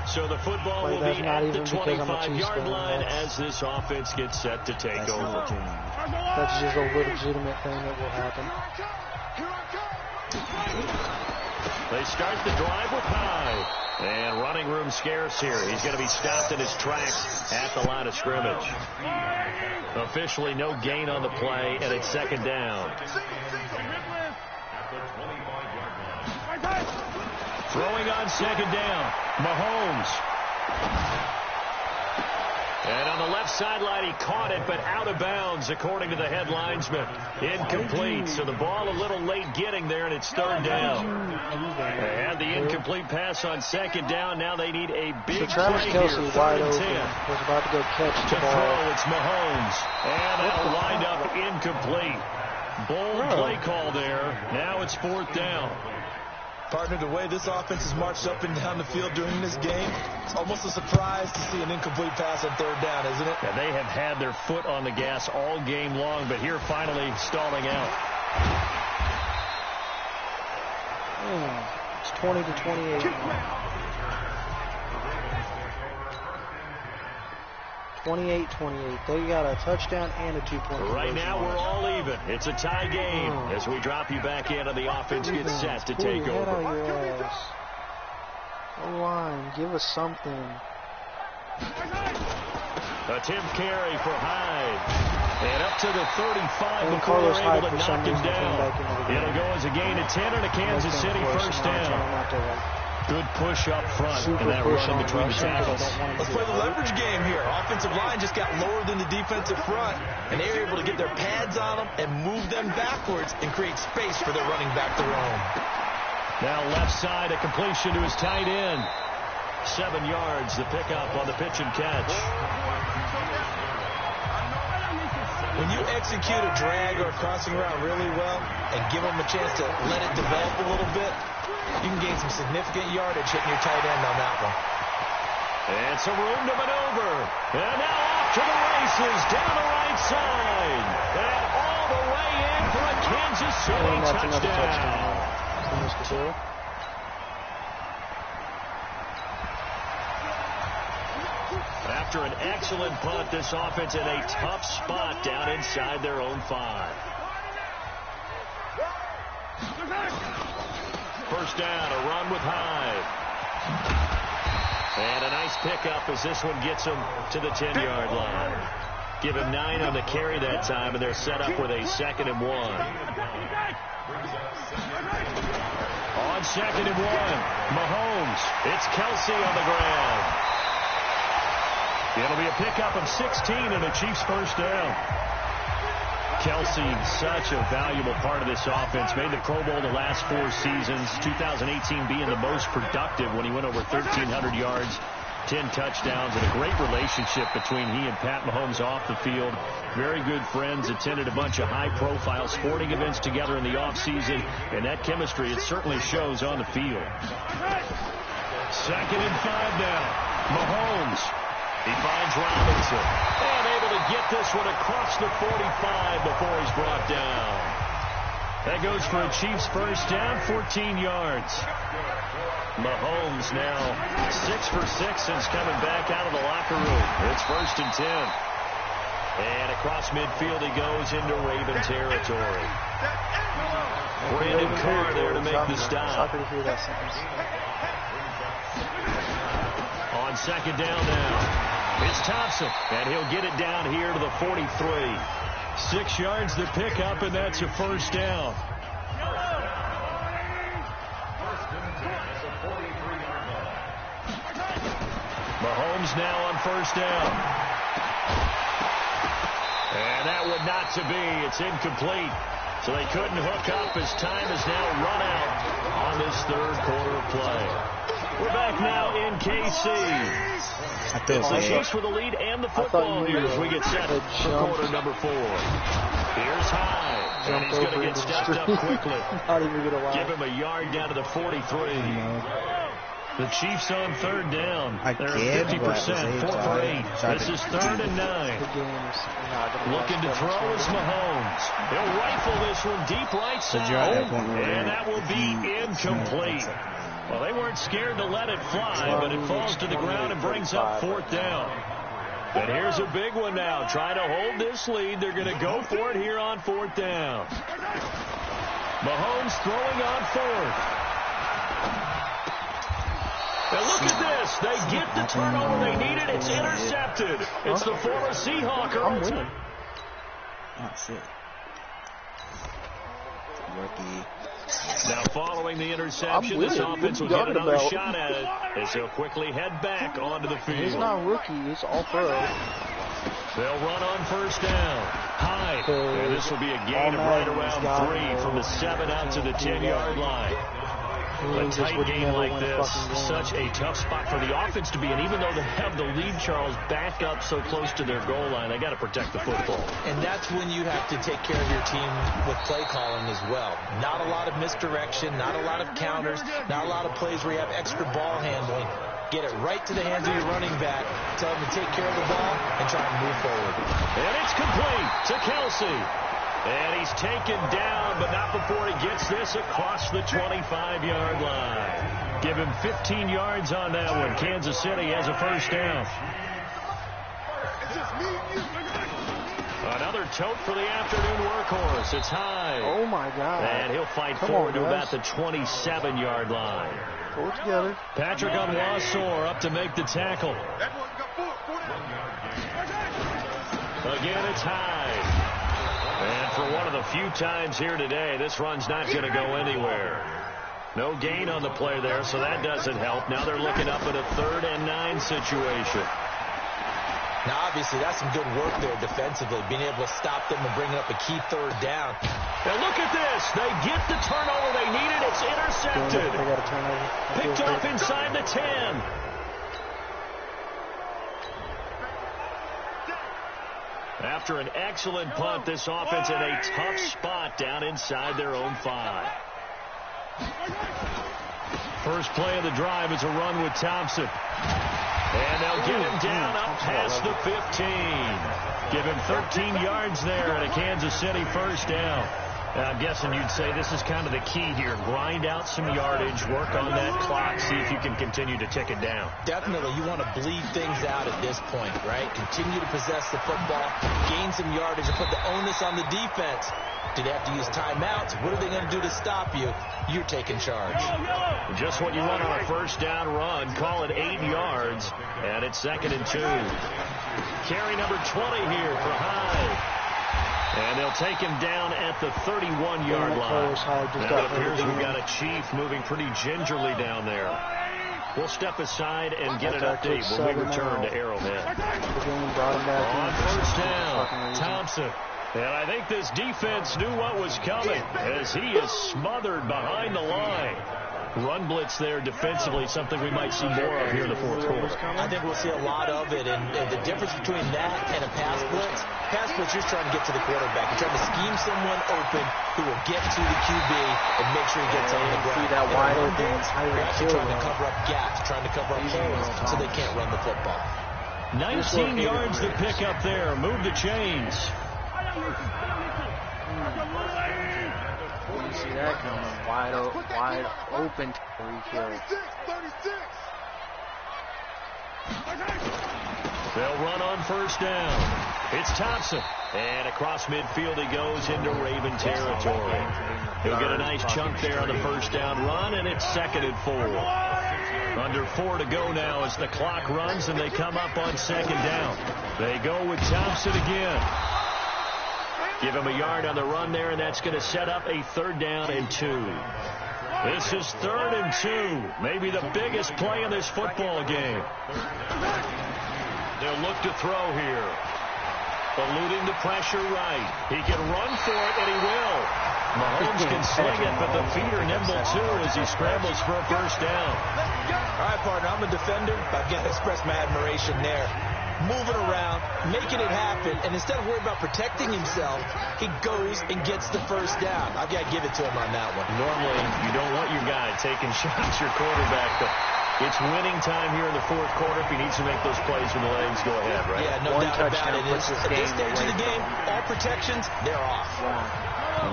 So the football will be at the 25-yard line as this offense gets set to take over. That's just a legitimate thing that will happen. They start the drive with Hyde. And running room scarce here. He's going to be stopped in his tracks at the line of scrimmage. Officially no gain on the play, and it's second down. Throwing on second down, Mahomes. And on the left sideline, he caught it, but out of bounds, according to the head linesman. Incomplete, so the ball a little late getting there, and it's third down. They had the incomplete pass on second down. Now they need a big Travis play Kelce here. wide open. Was about to go catch the ball. Throw, it's Mahomes. And that'll wind up incomplete. Bold play call there. Now it's fourth down. Partner, the way this offense has marched up and down the field during this game, it's almost a surprise to see an incomplete pass on third down, isn't it? Yeah, they have had their foot on the gas all game long, but here finally stalling out. It's 20-28. 28-28. They got a touchdown and a 2-point conversion. Right now we're all even. It's a tie game as we drop you back in and the offense gets set to take over. Out of your ass. O-line, give us something. Attempt carry for Hyde. And up to the 35 and before Carlos they're able to Hyde knock him down. It'll go as a gain of 10 and a Kansas City first down. Good push up front and that run between the tackles. Let's play the leverage game here. Offensive line just got lower than the defensive front, and they were able to get their pads on them and move them backwards and create space for their running back to roam. Now left side, a completion to his tight end. 7 yards, the pickup on the pitch and catch. When you execute a drag or a crossing route really well and give them a chance to let it develop a little bit, you can gain some significant yardage hitting your tight end on that one. And some room to maneuver. And now off to the races down the right side. And all the way in for a Kansas City touchdown. After an excellent punt, this offense in a tough spot down inside their own 5. First down, a run with Hyde. And a nice pickup as this one gets him to the 10-yard line. Give him 9 on the carry that time, and they're set up with a 2nd and 1. On 2nd and 1, Mahomes. It's Kelce on the ground. It'll be a pickup of 16 and a Chiefs first down. Kelce, such a valuable part of this offense. Made the Pro Bowl the last 4 seasons. 2018 being the most productive when he went over 1,300 yards, 10 touchdowns, and a great relationship between he and Pat Mahomes off the field. Very good friends. Attended a bunch of high-profile sporting events together in the offseason. And that chemistry, it certainly shows on the field. 2nd and 5 now. Mahomes. He finds Robinson. And able to get this one across the 45 before he's brought down. That goes for a Chiefs first down, 14 yards. Mahomes now 6 for 6 since coming back out of the locker room. It's 1st and 10. And across midfield he goes into Raven territory. Brandon Carr there to make the stop. On 2nd down now. It's Thompson, and he'll get it down here to the 43. 6 yards to pick up, and that's a first down. Mahomes now on first down. And that would not to be. It's incomplete. So they couldn't hook up as time is now run out on this 3rd quarter play. We're back now in KC. It's the Chiefs for the lead and the football here as we get set for quarter number 4. Here's Hyde, and he's going to get stepped up quickly. Give him a yard down to the 43. The Chiefs on 3rd down. They're at 50%, 4 for 8. This is 3rd and 9. Looking to throw is Mahomes. He'll rifle this one deep right side, and that will be incomplete. Well, they weren't scared to let it fly, but it falls to the ground and brings up 4th down. And here's a big one now. Trying to hold this lead. They're going to go for it here on 4th down. Mahomes throwing on 4th. And look at this. They get the turnover they needed. It's intercepted. It's the former Seahawker. I'm winning. Oh, shit. Rookie. Now following the interception, this offense will get another shot at it as he'll quickly head back onto the field. It's not rookie. It's all pro. They'll run on first down. Hyde. And this will be a gain of right around 3 from the 7 out to the 10-yard line. A tight game like this, such a tough spot for the offense to be in. Even though they have the lead, Charles, back up so close to their goal line, they got to protect the football. And that's when you have to take care of your team with play calling as well. Not a lot of misdirection, not a lot of counters, not a lot of plays where you have extra ball handling. Get it right to the hands of your running back. Tell him to take care of the ball and try and move forward. And it's complete to Kelsey. And he's taken down, but not before he gets this across the 25-yard line. Give him 15 yards on that one. Kansas City has a first down. Another tote for the afternoon workhorse. It's Hyde. Oh, my God. And he'll fight forward to about the 27-yard line. Pull it together. Patrick Onwuasor up to make the tackle. Again, it's Hyde. And for one of the few times here today, this run's not going to go anywhere. No gain on the play there, so that doesn't help. Now they're looking up at a 3rd and 9 situation. Now, obviously, that's some good work there defensively, being able to stop them and bringing up a key 3rd down. And look at this. They get the turnover they needed. It's intercepted. They got a turnover. Picked off inside the 10. After an excellent punt, this offense in a tough spot down inside their own 5. First play of the drive is a run with Thompson. And they'll get him down up past the 15. Give him 13 yards there and a Kansas City first down. I'm guessing you'd say this is kind of the key here. Grind out some yardage, work on that clock, see if you can continue to tick it down. Definitely. You want to bleed things out at this point, right? Continue to possess the football, gain some yardage, and put the onus on the defense. Do they have to use timeouts? What are they going to do to stop you? You're taking charge. Just what you want on a first down run. Call it 8 yards, and it's 2nd and 2. Carry number 20 here for Hyde. And they'll take him down at the 31-yard line. Now it appears we've got a Chief moving pretty gingerly down there. We'll step aside and get an update when we return to Arrowhead. On first down, Thompson. And I think this defense knew what was coming as he is smothered behind the line. Run blitz there defensively, something we might see more of here in the 4th quarter. I think we'll see a lot of it, and the difference between that and a pass blitz, you're just trying to get to the quarterback. You're trying to scheme someone open who will get to the QB and make sure he gets on the ground. See that wide open. You're actually trying to cover up gaps, trying to cover up holes so they can't run the football. 19 yards to pick up there. Move the chains. You see that coming wide open. They'll run on first down. It's Thompson. And across midfield he goes into Raven territory. He'll get a nice chunk there on the first down run, and it's 2nd and 4. Under 4 to go now as the clock runs, and they come up on 2nd down. They go with Thompson again. Give him a yard on the run there, and that's going to set up a 3rd down and 2. This is 3rd and 2. Maybe the biggest play in this football game. They'll look to throw here. Eluding the pressure right. He can run for it, and he will. Mahomes can sling it, but the feet are nimble, too, as he scrambles for a first down. All right, partner, I'm a defender, but I've got to express my admiration there. Moving around, making it happen, and instead of worrying about protecting himself, he goes and gets the first down. I've got to give it to him on that one. Normally, you don't want your guy taking shots, your quarterback, but it's winning time here in the 4th quarter. If he needs to make those plays when the legs go ahead, right? Yeah, no doubt about it. At this stage of the game, all protections, they're off.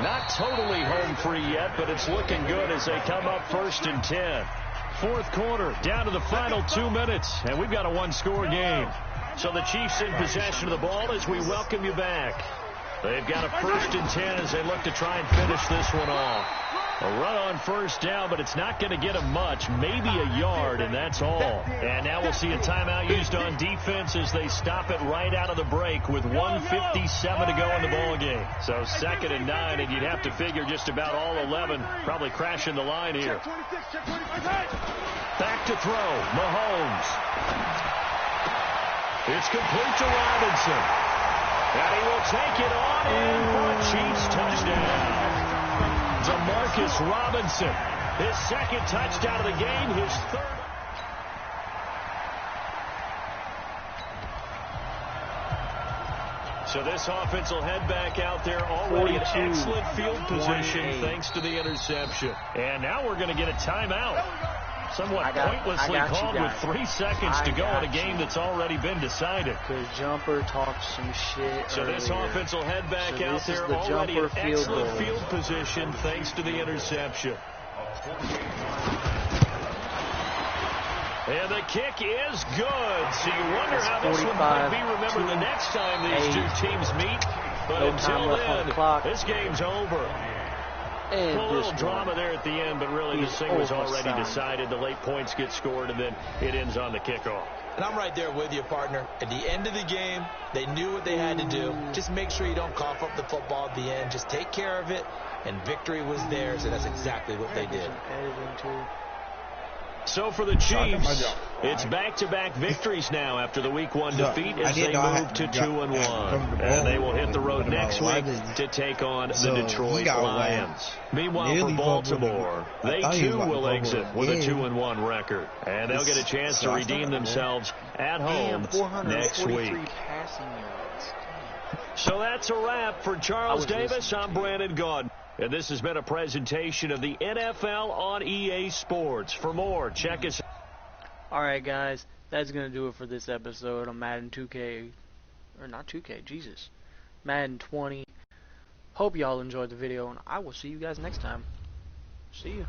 Not totally home free yet, but it's looking good as they come up 1st and 10. 4th quarter, down to the final 2 minutes, and we've got a 1-score game. So the Chiefs in possession of the ball as we welcome you back. They've got a 1st and 10 as they look to try and finish this one off. A run on first down, but it's not going to get him much, maybe a yard, and that's all. And now we'll see a timeout used on defense as they stop it right out of the break with 1:57 to go in the ball game. So 2nd and 9, and you'd have to figure just about all 11 probably crashing the line here. Back to throw, Mahomes. It's complete to Robinson. And he will take it on in for a Chiefs touchdown. Demarcus Robinson, his 2nd touchdown of the game, his 3rd. So this offense will head back out there already in excellent field position thanks to the interception. And now we're going to get a timeout. Somewhat pointlessly called with 3 seconds to go in a game that's already been decided. Because Jumper talked some shit So earlier. This offense will head back out there already in excellent field position thanks to the interception. And the kick is good. So you wonder how this one might be remembered the next time these two teams meet. But until then, this game's over. A little drama there at the end, but really this thing was already decided. The late points get scored, and then it ends on the kickoff. And I'm right there with you, partner. At the end of the game, they knew what they had to do. Just make sure you don't cough up the football at the end. Just take care of it, and victory was theirs, and that's exactly what they did. So for the Chiefs, it's back-to-back victories now after the Week 1 defeat as they move to 2-1. And they will hit the road next week to take on the Detroit Lions. Meanwhile, for Baltimore, they too will exit with a 2-1 record. And they'll get a chance to redeem themselves at home next week. So that's a wrap for Charles Davis. I'm Brandon Gaudin. And this has been a presentation of the NFL on EA Sports. For more, check us out. Alright, guys. That's going to do it for this episode on Madden 2K. Or not 2K, Jesus. Madden 20. Hope y'all enjoyed the video, and I will see you guys next time. See ya.